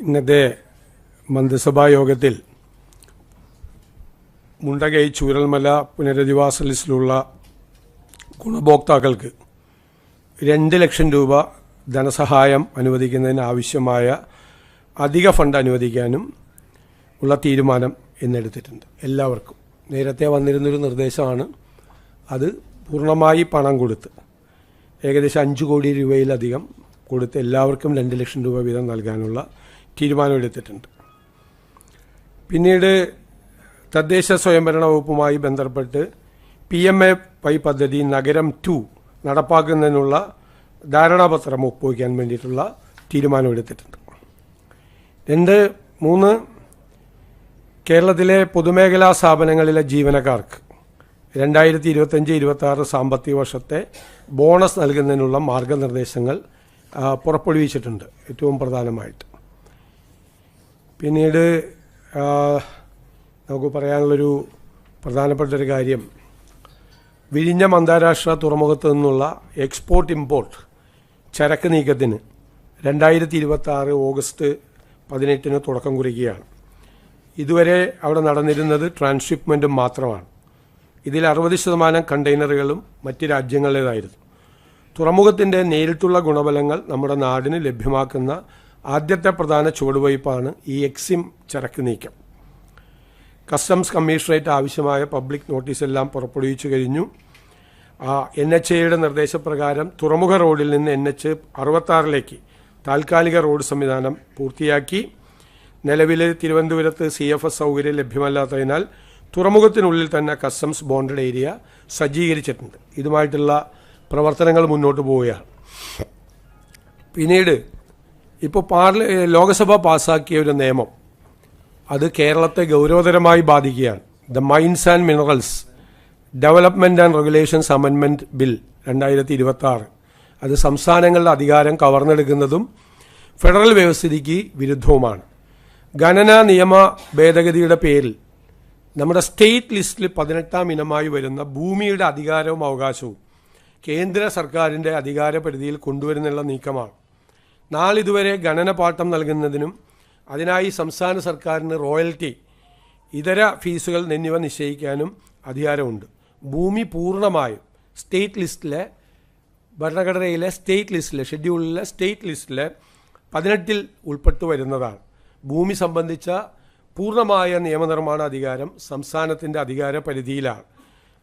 ഇന്നത്തെ മന്ത്രിസഭാ യോഗത്തിൽ മുണ്ടകൈ ചൂരൽമല പുനരധിവാസ ലിസ്റ്റിലുള്ള ഗുണഭോക്താക്കൾക്ക് 2 ലക്ഷം രൂപ ധനസഹായം അനുവദിക്കുന്നതിന് ആവശ്യമായ അധിക ഫണ്ട് അനുവദിക്കാനും ഉള്ള തീരുമാനം ഇന്നെടുത്തിട്ടുണ്ട്. എല്ലാവർക്കും നേരത്തെ വന്നിരുന്നൊരു നിർദ്ദേശമാണ്. അത് പൂർണ്ണമായി പണം കൊടുത്ത് ഏകദേശം 5 കോടി രൂപയിലധികം കൊടുത്ത് എല്ലാവർക്കും 2 ലക്ഷം രൂപ വീതം നൽകാനുള്ള തീരുമാനമെടുത്തിട്ടുണ്ട്. പിന്നീട് തദ്ദേശ സ്വയംഭരണ വകുപ്പുമായി ബന്ധപ്പെട്ട് PMAY പദ്ധതി നഗരം 2 നടപ്പാക്കുന്നതിനുള്ള ധാരണാപത്രം ഒപ്പുവയ്ക്കാൻ വേണ്ടിയിട്ടുള്ള തീരുമാനമെടുത്തിട്ടുണ്ട്. 3 കേരളത്തിലെ പൊതുമേഖലാ സ്ഥാപനങ്ങളിലെ ജീവനക്കാർക്ക് 2025-26 സാമ്പത്തിക വർഷത്തെ ബോണസ് നൽകുന്നതിനുള്ള മാർഗനിർദ്ദേശങ്ങൾ പുറപ്പെടുവിച്ചിട്ടുണ്ട്. ഏറ്റവും പ്രധാനമായിട്ട് പിന്നീട് നമുക്ക് പറയാനുള്ളൊരു പ്രധാനപ്പെട്ടൊരു കാര്യം, വിഴിഞ്ഞം അന്താരാഷ്ട്ര തുറമുഖത്തു നിന്നുള്ള എക്സ്പോർട്ട് ഇമ്പോർട്ട് ചരക്ക് നീക്കത്തിന് 2026 ഓഗസ്റ്റ് 18 തുടക്കം കുറിക്കുകയാണ്. ഇതുവരെ അവിടെ നടന്നിരുന്നത് ട്രാൻസ്ഷിപ്മെൻറ്റും മാത്രമാണ്. ഇതിൽ 60% കണ്ടെയ്നറുകളും മറ്റ് രാജ്യങ്ങളുടേതായിരുന്നു. തുറമുഖത്തിൻ്റെ നേരിട്ടുള്ള ഗുണഫലങ്ങൾ നമ്മുടെ നാടിന് ലഭ്യമാക്കുന്ന ആദ്യത്തെ പ്രധാന ചുവടുവയ്പ്പാണ് ഈ എക്സിം ചരക്ക് നീക്കം. കസ്റ്റംസ് കമ്മീഷണറേറ്റ് ആവശ്യമായ പബ്ലിക് നോട്ടീസെല്ലാം പുറപ്പെടുവിച്ചു കഴിഞ്ഞു. NHAയുടെ നിർദ്ദേശപ്രകാരം തുറമുഖ റോഡിൽ നിന്ന് NH 66 താൽക്കാലിക റോഡ് സംവിധാനം പൂർത്തിയാക്കി. നിലവിൽ തിരുവനന്തപുരത്ത് CFS സൗകര്യം ലഭ്യമല്ലാത്തതിനാൽ തുറമുഖത്തിനുള്ളിൽ തന്നെ കസ്റ്റംസ് ബോണ്ടഡ് ഏരിയ സജ്ജീകരിച്ചിട്ടുണ്ട്. ഇതുമായിട്ടുള്ള പ്രവർത്തനങ്ങൾ മുന്നോട്ട് പോവുകയാണ്. പിന്നീട് ഇപ്പോൾ ലോകസഭ പാസ്സാക്കിയ ഒരു നിയമം, അത് കേരളത്തെ ഗൗരവതരമായി ബാധിക്കുകയാണ്. The mines and minerals development and regulations amendment bill 2026. അത് സംസ്ഥാനങ്ങളുടെ അധികാരം കവർന്നെടുക്കുന്നതും ഫെഡറൽ വ്യവസ്ഥിതിക്ക് വിരുദ്ധവുമാണ്. ഖനന നിയമ ഭേദഗതിയുടെ പേരിൽ നമ്മുടെ സ്റ്റേറ്റ് ലിസ്റ്റിൽ 18ാം ഇനമായി വരുന്ന ഭൂമിയുടെ അധികാരവും അവകാശവും കേന്ദ്ര സർക്കാരിൻ്റെ അധികാര പരിധിയിൽ കൊണ്ടുവരുന്നുള്ള നീക്കമാണ്. നാളിതുവരെ ഖനന പാട്ടം നൽകുന്നതിനും അതിനായി സംസ്ഥാന സർക്കാരിന് റോയൽറ്റി, ഇതര ഫീസുകൾ എന്നിവ നിശ്ചയിക്കാനും അധികാരമുണ്ട്. ഭൂമി പൂർണ്ണമായും സ്റ്റേറ്റ് ലിസ്റ്റിലെ ഭരണഘടനയിലെ സ്റ്റേറ്റ് ലിസ്റ്റിലെ ഷെഡ്യൂളിലെ സ്റ്റേറ്റ് ലിസ്റ്റിലെ 18 ഉൾപ്പെട്ടു വരുന്നതാണ്. ഭൂമി സംബന്ധിച്ച പൂർണ്ണമായ നിയമനിർമ്മാണ അധികാരം സംസ്ഥാനത്തിൻ്റെ അധികാര പരിധിയിലാണ്.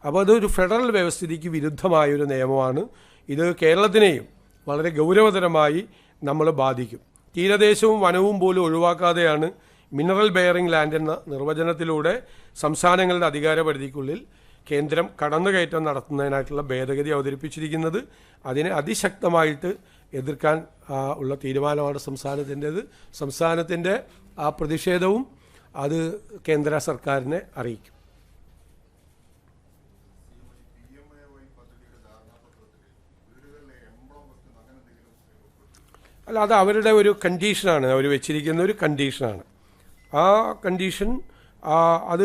അപ്പോൾ അതൊരു ഫെഡറൽ വ്യവസ്ഥിതിക്ക് വിരുദ്ധമായൊരു നിയമമാണ്. ഇത് കേരളത്തിനെയും വളരെ ഗൗരവതരമായി നമ്മൾ ബാധിക്കും. തീരദേശവും വനവും പോലും ഒഴിവാക്കാതെയാണ് മിനറൽ ബെയറിംഗ് ലാൻഡ് എന്ന നിർവചനത്തിലൂടെ സംസ്ഥാനങ്ങളുടെ അധികാര പരിധിക്കുള്ളിൽ കേന്ദ്രം കടന്നുകയറ്റം നടത്തുന്നതിനായിട്ടുള്ള ഭേദഗതി അവതരിപ്പിച്ചിരിക്കുന്നത്. അതിനെ അതിശക്തമായിട്ട് എതിർക്കാൻ ഉള്ള തീരുമാനമാണ് സംസ്ഥാനത്തിൻ്റേത്. സംസ്ഥാനത്തിൻ്റെ ആ പ്രതിഷേധവും അത് കേന്ദ്ര സർക്കാരിനെ അറിയിക്കും. അല്ല, അത് അവരുടെ ഒരു കണ്ടീഷനാണ്, അവർ വെച്ചിരിക്കുന്ന ഒരു കണ്ടീഷനാണ്. ആ കണ്ടീഷൻ അത്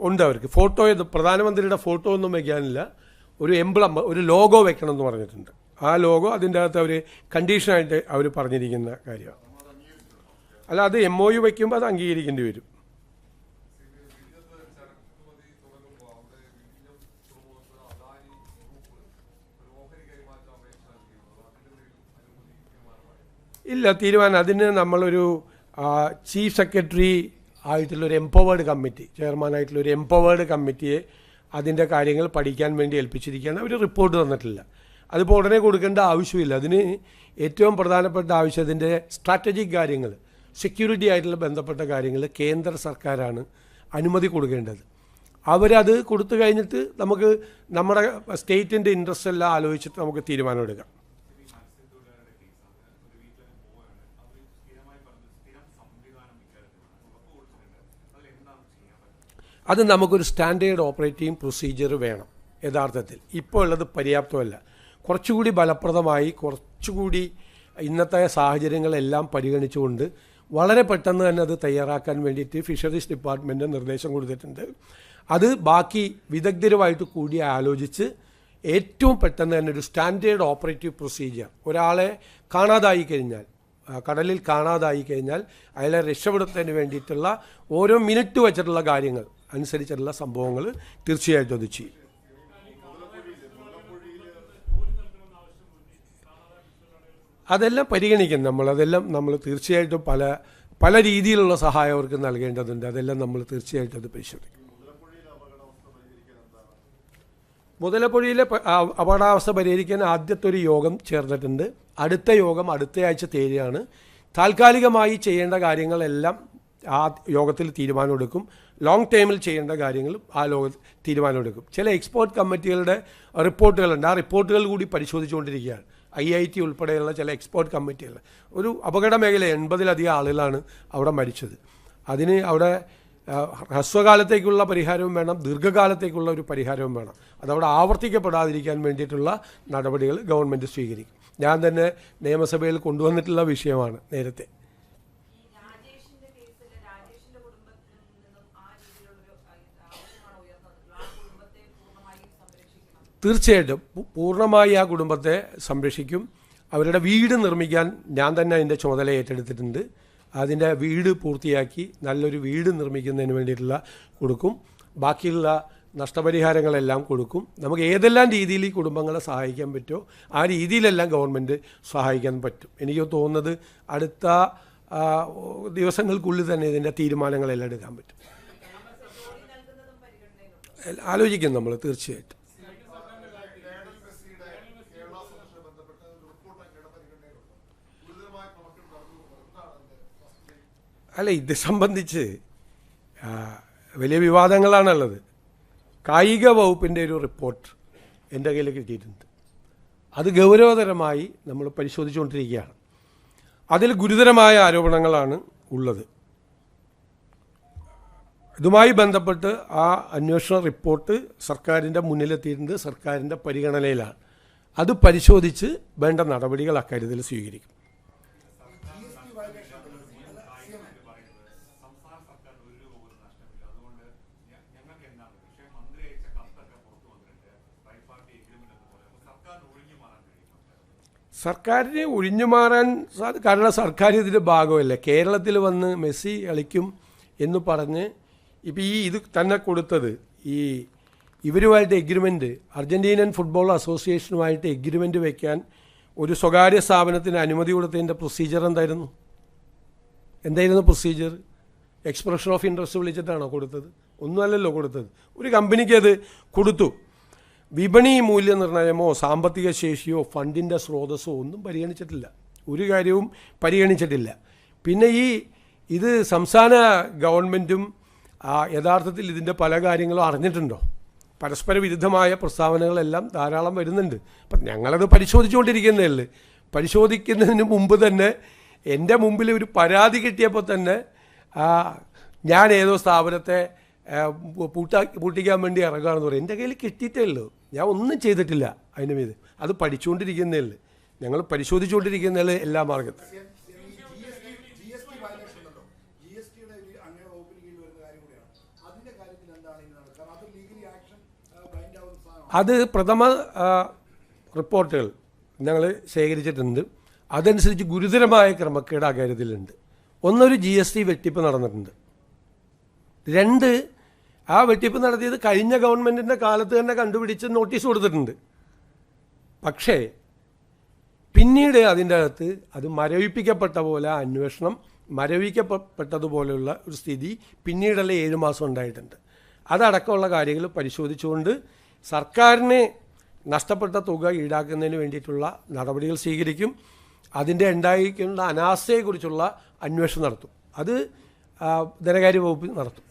ഉണ്ട് അവർക്ക്. ഫോട്ടോ, പ്രധാനമന്ത്രിയുടെ ഫോട്ടോ ഒന്നും വയ്ക്കാനില്ല, ഒരു എംബ്ലം, ഒരു ലോഗോ വെക്കണം എന്ന് പറഞ്ഞിട്ടുണ്ട്. ആ ലോഗോ അതിൻ്റെ അകത്ത് അവർ കണ്ടീഷനായിട്ട് അവർ പറഞ്ഞിരിക്കുന്ന കാര്യമാണ്. അല്ല, അത് MOU വയ്ക്കുമ്പോൾ അത് അംഗീകരിക്കേണ്ടി വരും. ഇല്ല, തീരുമാനം അതിന് നമ്മളൊരു ചീഫ് സെക്രട്ടറി ആയിട്ടുള്ളൊരു എംപവേർഡ് കമ്മിറ്റി, ചെയർമാനായിട്ടുള്ളൊരു എംപവേർഡ് കമ്മിറ്റിയെ അതിൻ്റെ കാര്യങ്ങൾ പഠിക്കാൻ വേണ്ടി ഏൽപ്പിച്ചിരിക്കുകയാണ്. അവർ റിപ്പോർട്ട് തന്നിട്ടില്ല. അതിപ്പോൾ ഉടനെ കൊടുക്കേണ്ട ആവശ്യമില്ല. അതിന് ഏറ്റവും പ്രധാനപ്പെട്ട ആവശ്യം അതിൻ്റെ സ്ട്രാറ്റജിക് കാര്യങ്ങൾ, സെക്യൂരിറ്റി ആയിട്ടുള്ള ബന്ധപ്പെട്ട കാര്യങ്ങൾ കേന്ദ്ര സർക്കാരാണ് അനുമതി കൊടുക്കേണ്ടത്. അവരത് കൊടുത്തു കഴിഞ്ഞിട്ട് നമുക്ക് നമ്മുടെ സ്റ്റേറ്റിൻ്റെ ഇൻട്രസ്റ്റ് എല്ലാം ആലോചിച്ചിട്ട് നമുക്ക് തീരുമാനമെടുക്കാം. അത് നമുക്കൊരു സ്റ്റാൻഡേർഡ് ഓപ്പറേറ്റിംഗ് പ്രൊസീജിയർ വേണം. യഥാർത്ഥത്തിൽ ഇപ്പോൾ ഉള്ളത് പര്യാപ്തമല്ല. കുറച്ചുകൂടി ഫലപ്രദമായി, കുറച്ചുകൂടി ഇന്നത്തെ സാഹചര്യങ്ങളെല്ലാം പരിഗണിച്ചുകൊണ്ട് വളരെ പെട്ടെന്ന് തന്നെ അത് തയ്യാറാക്കാൻ വേണ്ടിയിട്ട് ഫിഷറീസ് ഡിപ്പാർട്ട്മെൻറ്റ് നിർദ്ദേശം കൊടുത്തിട്ടുണ്ട്. അത് ബാക്കി വിദഗ്ധരുമായിട്ട് കൂടി ആലോചിച്ച് ഏറ്റവും പെട്ടെന്ന് തന്നെ ഒരു സ്റ്റാൻഡേർഡ് ഓപ്പറേറ്റീവ് പ്രൊസീജിയർ, ഒരാളെ കാണാതായി കഴിഞ്ഞാൽ കടലിൽ കാണാതായി കഴിഞ്ഞാൽ അയാളെ രക്ഷപ്പെടുത്തുന്നതിന് വേണ്ടിയിട്ടുള്ള ഓരോ മിനിറ്റ് വെച്ചിട്ടുള്ള കാര്യങ്ങൾ അനുസരിച്ചിട്ടുള്ള സംഭവങ്ങൾ തീർച്ചയായിട്ടും അത് ചെയ്യും. അതെല്ലാം പരിഗണിക്കും അതെല്ലാം നമ്മൾ തീർച്ചയായിട്ടും പല രീതിയിലുള്ള സഹായം അവർക്ക് നൽകേണ്ടതുണ്ട്. അതെല്ലാം നമ്മൾ തീർച്ചയായിട്ടും അത് പരിശോധിക്കും. മുതലപ്പുഴയിലെ അപകടാവസ്ഥ പരിഹരിക്കാൻ ആദ്യത്തെ ഒരു യോഗം ചേർന്നിട്ടുണ്ട്. അടുത്ത യോഗം അടുത്തയാഴ്ച തീയതിയാണ്. താൽക്കാലികമായി ചെയ്യേണ്ട കാര്യങ്ങളെല്ലാം ആ യോഗത്തിൽ തീരുമാനമെടുക്കും. ലോങ് ടൈമിൽ ചെയ്യേണ്ട കാര്യങ്ങളും ആ തീരുമാനമെടുക്കും. ചില എക്സ്പേർട്ട് കമ്മിറ്റികളുടെ റിപ്പോർട്ടുകളുണ്ട്. ആ റിപ്പോർട്ടുകൾ കൂടി പരിശോധിച്ചുകൊണ്ടിരിക്കുകയാണ്. IIT ഉൾപ്പെടെയുള്ള ചില എക്സ്പേർട്ട് കമ്മിറ്റികൾ. ഒരു അപകട മേഖല 80-ലധികം ആളുകളാണ് അവിടെ മരിച്ചത്. അതിന് അവിടെ ഹ്രസ്വകാലത്തേക്കുള്ള പരിഹാരവും വേണം, ദീർഘകാലത്തേക്കുള്ള ഒരു പരിഹാരവും വേണം. അതവിടെ ആവർത്തിക്കപ്പെടാതിരിക്കാൻ വേണ്ടിയിട്ടുള്ള നടപടികൾ ഗവൺമെൻറ് സ്വീകരിക്കും. ഞാൻ തന്നെ നിയമസഭയിൽ കൊണ്ടുവന്നിട്ടുള്ള വിഷയമാണ് നേരത്തെ. തീർച്ചയായിട്ടും പൂർണ്ണമായി ആ കുടുംബത്തെ സംരക്ഷിക്കും. അവരുടെ വീട് നിർമ്മിക്കാൻ ഞാൻ തന്നെ അതിൻ്റെ ചുമതല ഏറ്റെടുത്തിട്ടുണ്ട്. അതിൻ്റെ വീട് പൂർത്തിയാക്കി നല്ലൊരു വീട് നിർമ്മിക്കുന്നതിന് വേണ്ടിയിട്ടുള്ള കൊടുക്കും. ബാക്കിയുള്ള നഷ്ടപരിഹാരങ്ങളെല്ലാം കൊടുക്കും. നമുക്ക് ഏതെല്ലാം രീതിയിൽ ഈ കുടുംബങ്ങളെ സഹായിക്കാൻ പറ്റുമോ ആ രീതിയിലെല്ലാം ഗവൺമെൻറ് സഹായിക്കാൻ പറ്റും. എനിക്ക് തോന്നുന്നത് അടുത്ത ദിവസങ്ങൾക്കുള്ളിൽ തന്നെ ഇതിൻ്റെ തീരുമാനങ്ങളെല്ലാം എടുക്കാൻ പറ്റും. ആലോചിക്കും നമ്മൾ തീർച്ചയായിട്ടും. അല്ല, ഇത് സംബന്ധിച്ച് വലിയ വിവാദങ്ങളാണുള്ളത്. കായിക വകുപ്പിൻ്റെ ഒരു റിപ്പോർട്ട് എൻ്റെ കയ്യിൽ കിട്ടിയിട്ടുണ്ട്. അത് ഗൗരവതരമായി നമ്മൾ പരിശോധിച്ചുകൊണ്ടിരിക്കുകയാണ്. അതിൽ ഗുരുതരമായ ആരോപണങ്ങളാണ് ഉള്ളത്. ഇതുമായി ബന്ധപ്പെട്ട് ആ അന്വേഷണ റിപ്പോർട്ട് സർക്കാരിൻ്റെ മുന്നിലെത്തിയിട്ടുണ്ട്, സർക്കാരിൻ്റെ പരിഗണനയിലാണ്. അത് പരിശോധിച്ച് വേണ്ട നടപടികൾ അക്കാര്യത്തിൽ സ്വീകരിക്കും. സർക്കാരിനെ ഒഴിഞ്ഞു മാറാൻ കാരണം സർക്കാർ ഇതിൻ്റെ ഭാഗമല്ലേ. കേരളത്തിൽ വന്ന് മെസ്സി കളിക്കും എന്ന് പറഞ്ഞ് ഇപ്പോൾ ഇത് തന്നെ കൊടുത്തത് ഇവരുമായിട്ട് എഗ്രിമെൻറ്റ്, അർജൻറ്റീനൻ ഫുട്ബോൾ അസോസിയേഷനുമായിട്ട് എഗ്രിമെൻറ്റ് വയ്ക്കാൻ ഒരു സ്വകാര്യ സ്ഥാപനത്തിന് അനുമതി കൊടുത്തതിൻ്റെ പ്രൊസീജിയർ എന്തായിരുന്നു പ്രൊസീജിയർ? എക്സ്പ്രഷൻ ഓഫ് ഇൻട്രസ്റ്റ് വിളിച്ചിട്ടാണോ കൊടുത്തത്? ഒന്നുമല്ലല്ലോ കൊടുത്തത്. ഒരു കമ്പനിക്ക് അത് കൊടുത്തു. വിപണി മൂല്യനിർണ്ണയമോ സാമ്പത്തിക ശേഷിയോ ഫണ്ടിൻ്റെ സ്രോതസ്സോ ഒന്നും പരിഗണിച്ചിട്ടില്ല. ഒരു കാര്യവും പരിഗണിച്ചിട്ടില്ല. പിന്നെ ഇത് സംസ്ഥാന ഗവൺമെൻറ്റും യഥാർത്ഥത്തിൽ ഇതിൻ്റെ പല കാര്യങ്ങളും അറിഞ്ഞിട്ടുണ്ടോ? പരസ്പര വിരുദ്ധമായ പ്രസ്താവനകളെല്ലാം ധാരാളം വരുന്നുണ്ട്. അപ്പം ഞങ്ങളത് പരിശോധിച്ചുകൊണ്ടിരിക്കുന്നതല്ലേ. പരിശോധിക്കുന്നതിന് മുമ്പ് തന്നെ എൻ്റെ മുമ്പിൽ ഒരു പരാതി കിട്ടിയപ്പോൾ തന്നെ ഞാൻ ഏതോ സ്ഥാപനത്തെ പൂട്ടിക്കാൻ വേണ്ടി ഇറങ്ങുകയാണെന്ന് പറയും. എൻ്റെ കയ്യിൽ കിട്ടിയിട്ടേ ഉള്ളൂ, ഞാൻ ഒന്നും ചെയ്തിട്ടില്ല അതിന് മീത്. അത് പഠിച്ചുകൊണ്ടിരിക്കുന്നേ ഉള്ളൂ. ഞങ്ങൾ പരിശോധിച്ചുകൊണ്ടിരിക്കുന്നതിൽ എല്ലാ മാർഗത്തും. അത് പ്രഥമ റിപ്പോർട്ടുകൾ ഞങ്ങൾ ശേഖരിച്ചിട്ടുണ്ട്. അതനുസരിച്ച് ഗുരുതരമായ ക്രമക്കേട് ആ കാര്യത്തിലുണ്ട്. ഒന്നൊരു GST വെട്ടിപ്പ് നടന്നിട്ടുണ്ട്. 2, ആ വെട്ടിപ്പ് നടത്തിയത് കഴിഞ്ഞ ഗവൺമെൻറ്റിൻ്റെ കാലത്ത് തന്നെ കണ്ടുപിടിച്ച് നോട്ടീസ് കൊടുത്തിട്ടുണ്ട്. പക്ഷേ പിന്നീട് അതിൻ്റെ അകത്ത് അത് മരവിപ്പിക്കപ്പെട്ട പോലെ അന്വേഷണം മരവിക്കപ്പെട്ടതുപോലെയുള്ള ഒരു സ്ഥിതി പിന്നീടല്ല 7 മാസം ഉണ്ടായിട്ടുണ്ട്. അതടക്കമുള്ള കാര്യങ്ങൾ പരിശോധിച്ചുകൊണ്ട് സർക്കാരിന് നഷ്ടപ്പെട്ട തുക ഈടാക്കുന്നതിന് വേണ്ടിയിട്ടുള്ള നടപടികൾ സ്വീകരിക്കും. അതിൻ്റെ ഉണ്ടായിരിക്കുന്ന അനാസ്ഥയെക്കുറിച്ചുള്ള അന്വേഷണം നടത്തും. അത് ധനകാര്യ വകുപ്പ് നടത്തും.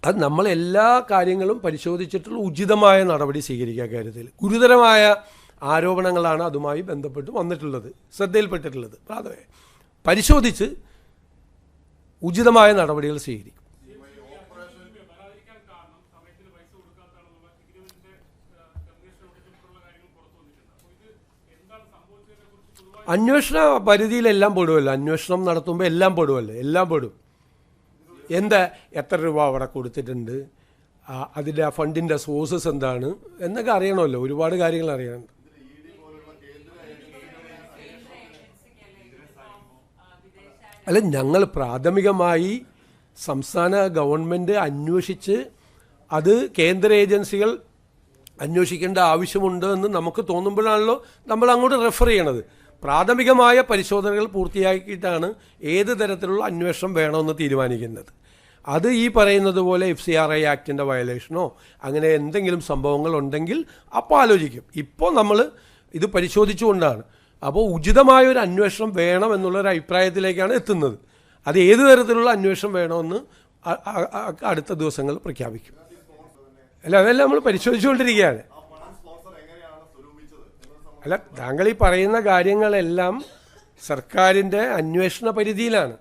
അത് നമ്മളെല്ലാ കാര്യങ്ങളും പരിശോധിച്ചിട്ടുള്ള ഉചിതമായ നടപടി സ്വീകരിക്കുക. കാര്യത്തിൽ ഗുരുതരമായ ആരോപണങ്ങളാണ് അതുമായി ബന്ധപ്പെട്ട് വന്നിട്ടുള്ളത്, ശ്രദ്ധയിൽപ്പെട്ടിട്ടുള്ളത്. അത് പരിശോധിച്ച് ഉചിതമായ നടപടികൾ സ്വീകരിക്കും. അന്വേഷണ പരിധിയിലെല്ലാം പെടുമല്ലോ. അന്വേഷണം നടത്തുമ്പോൾ എല്ലാം പെടുമല്ലോ. എല്ലാം പെടും. എത്ര രൂപ അവിടെ കൊടുത്തിട്ടുണ്ട്, അതിൻ്റെ ആ ഫണ്ടിൻ്റെ സോഴ്സസ് എന്താണ് എന്നൊക്കെ അറിയണമല്ലോ. ഒരുപാട് കാര്യങ്ങൾ അറിയണം. അല്ല, ഞങ്ങൾ പ്രാഥമികമായി സംസ്ഥാന ഗവൺമെൻറ് അന്വേഷിച്ച് അത് കേന്ദ്ര ഏജൻസികൾ അന്വേഷിക്കേണ്ട ആവശ്യമുണ്ട് എന്ന് നമുക്ക് തോന്നുമ്പോഴാണല്ലോ നമ്മൾ അങ്ങോട്ട് റെഫർ ചെയ്യണത്. പ്രാഥമികമായ പരിശോധനകൾ പൂർത്തിയാക്കിയിട്ടാണ് ഏത് തരത്തിലുള്ള അന്വേഷണം വേണമെന്ന് തീരുമാനിക്കുന്നത്. അത് ഈ പറയുന്നത് പോലെ FCRA ആക്ടിൻ്റെ വയലേഷനോ അങ്ങനെ എന്തെങ്കിലും സംഭവങ്ങൾ ഉണ്ടെങ്കിൽ അപ്പോൾ ആലോചിക്കും. ഇപ്പോൾ നമ്മൾ ഇത് പരിശോധിച്ചുകൊണ്ടാണ്. അപ്പോൾ ഉചിതമായൊരു അന്വേഷണം വേണം എന്നുള്ളൊരു അഭിപ്രായത്തിലേക്കാണ് എത്തുന്നത്. അത് ഏത് തരത്തിലുള്ള അന്വേഷണം വേണമെന്ന് അടുത്ത ദിവസങ്ങൾ പ്രഖ്യാപിക്കും. അല്ല, അതെല്ലാം നമ്മൾ പരിശോധിച്ചുകൊണ്ടിരിക്കുകയാണ്. അല്ല, താങ്കൾ ഈ പറയുന്ന കാര്യങ്ങളെല്ലാം സർക്കാരിൻ്റെ അന്വേഷണ പരിധിയിലാണ്.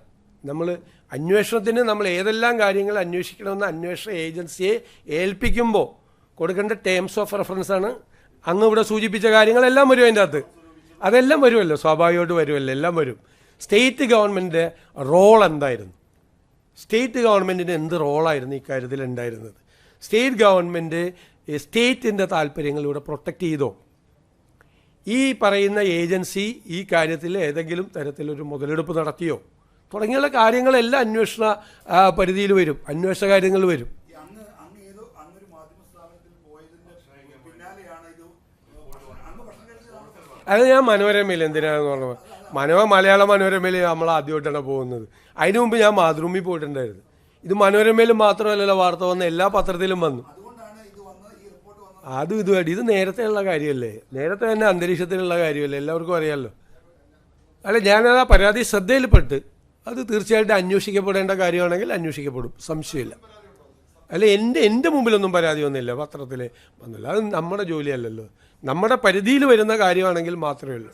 അന്വേഷണത്തിന് നമ്മൾ ഏതെല്ലാം കാര്യങ്ങൾ അന്വേഷിക്കണമെന്ന് അന്വേഷണ ഏജൻസിയെ ഏൽപ്പിക്കുമ്പോൾ കൊടുക്കേണ്ട ടേംസ് ഓഫ് റെഫറൻസാണ് അങ്ങ് ഇവിടെ സൂചിപ്പിച്ച കാര്യങ്ങളെല്ലാം വരും അതിൻ്റെ അകത്ത്. അതെല്ലാം വരുമല്ലോ, സ്വാഭാവികമായിട്ട് വരുമല്ലോ, എല്ലാം വരും. സ്റ്റേറ്റ് ഗവൺമെൻറ്റിൻ്റെ റോൾ എന്തായിരുന്നു, സ്റ്റേറ്റ് ഗവൺമെൻറ്റിന് എന്ത് റോളായിരുന്നു ഇക്കാര്യത്തിൽ ഉണ്ടായിരുന്നത്, സ്റ്റേറ്റ് ഗവൺമെൻറ് സ്റ്റേറ്റിൻ്റെ താല്പര്യങ്ങൾ ഇവിടെ പ്രൊട്ടക്റ്റ് ചെയ്തോ, ഈ പറയുന്ന ഏജൻസി ഈ കാര്യത്തിൽ ഏതെങ്കിലും തരത്തിലൊരു മുതലെടുപ്പ് നടത്തിയോ തുടങ്ങിയുള്ള കാര്യങ്ങളെല്ലാം അന്വേഷണ പരിധിയിൽ വരും, അന്വേഷണ കാര്യങ്ങൾ വരും. അത് ഞാൻ മനോരമയിൽ എന്തിനാണെന്ന് പറഞ്ഞത്, മലയാള മനോരമയിൽ നമ്മൾ ആദ്യമായിട്ടാണ് പോകുന്നത്. അതിനു മുമ്പ് ഞാൻ മാതൃഭൂമി പോയിട്ടുണ്ടായിരുന്നു. ഇത് മനോരമയിലും മാത്രമല്ലല്ലോ വാർത്ത വന്ന, എല്ലാ പത്രത്തിലും വന്നു. ഇത് നേരത്തെയുള്ള കാര്യമല്ലേ, നേരത്തെ തന്നെ അന്തരീക്ഷത്തിലുള്ള കാര്യമല്ലേ, എല്ലാവർക്കും അറിയാമല്ലോ. അല്ല, ഞാനത് ആ പരാതി ശ്രദ്ധയിൽപ്പെട്ട് അത് തീർച്ചയായിട്ടും അന്വേഷിക്കപ്പെടേണ്ട കാര്യമാണെങ്കിൽ അന്വേഷിക്കപ്പെടും, സംശയമില്ല. അല്ല, എൻ്റെ മുമ്പിലൊന്നും പരാതി വന്നില്ല, പത്രത്തിൽ വന്നില്ല. അത് നമ്മുടെ ജോലിയല്ലല്ലോ. നമ്മുടെ പരിധിയിൽ വരുന്ന കാര്യമാണെങ്കിൽ മാത്രമേ ഉള്ളൂ.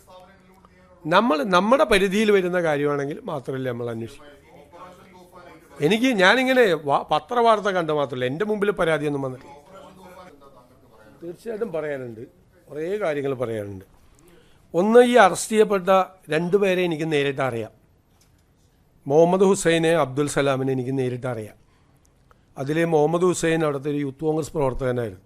നമ്മുടെ പരിധിയിൽ വരുന്ന കാര്യമാണെങ്കിൽ മാത്രമല്ലേ നമ്മൾ അന്വേഷിക്കും. ഞാനിങ്ങനെ പത്രവാർത്ത കണ്ട മാത്രമല്ല, എൻ്റെ മുമ്പിൽ പരാതിയൊന്നും വന്നിട്ടില്ല. തീർച്ചയായിട്ടും പറയാനുണ്ട്, കുറേ കാര്യങ്ങൾ പറയാനുണ്ട്. ഒന്ന്, ഈ അറസ്റ്റ് ചെയ്യപ്പെട്ട 2 പേരെ എനിക്ക് നേരിട്ട് അറിയാം. മുഹമ്മദ് ഹുസൈനെ, അബ്ദുൽ സലാമിനെ എനിക്ക് നേരിട്ട് അറിയാം. അതിൽ മുഹമ്മദ് ഹുസൈൻ അവിടുത്തെ ഒരു യൂത്ത് കോൺഗ്രസ് പ്രവർത്തകനായിരുന്നു.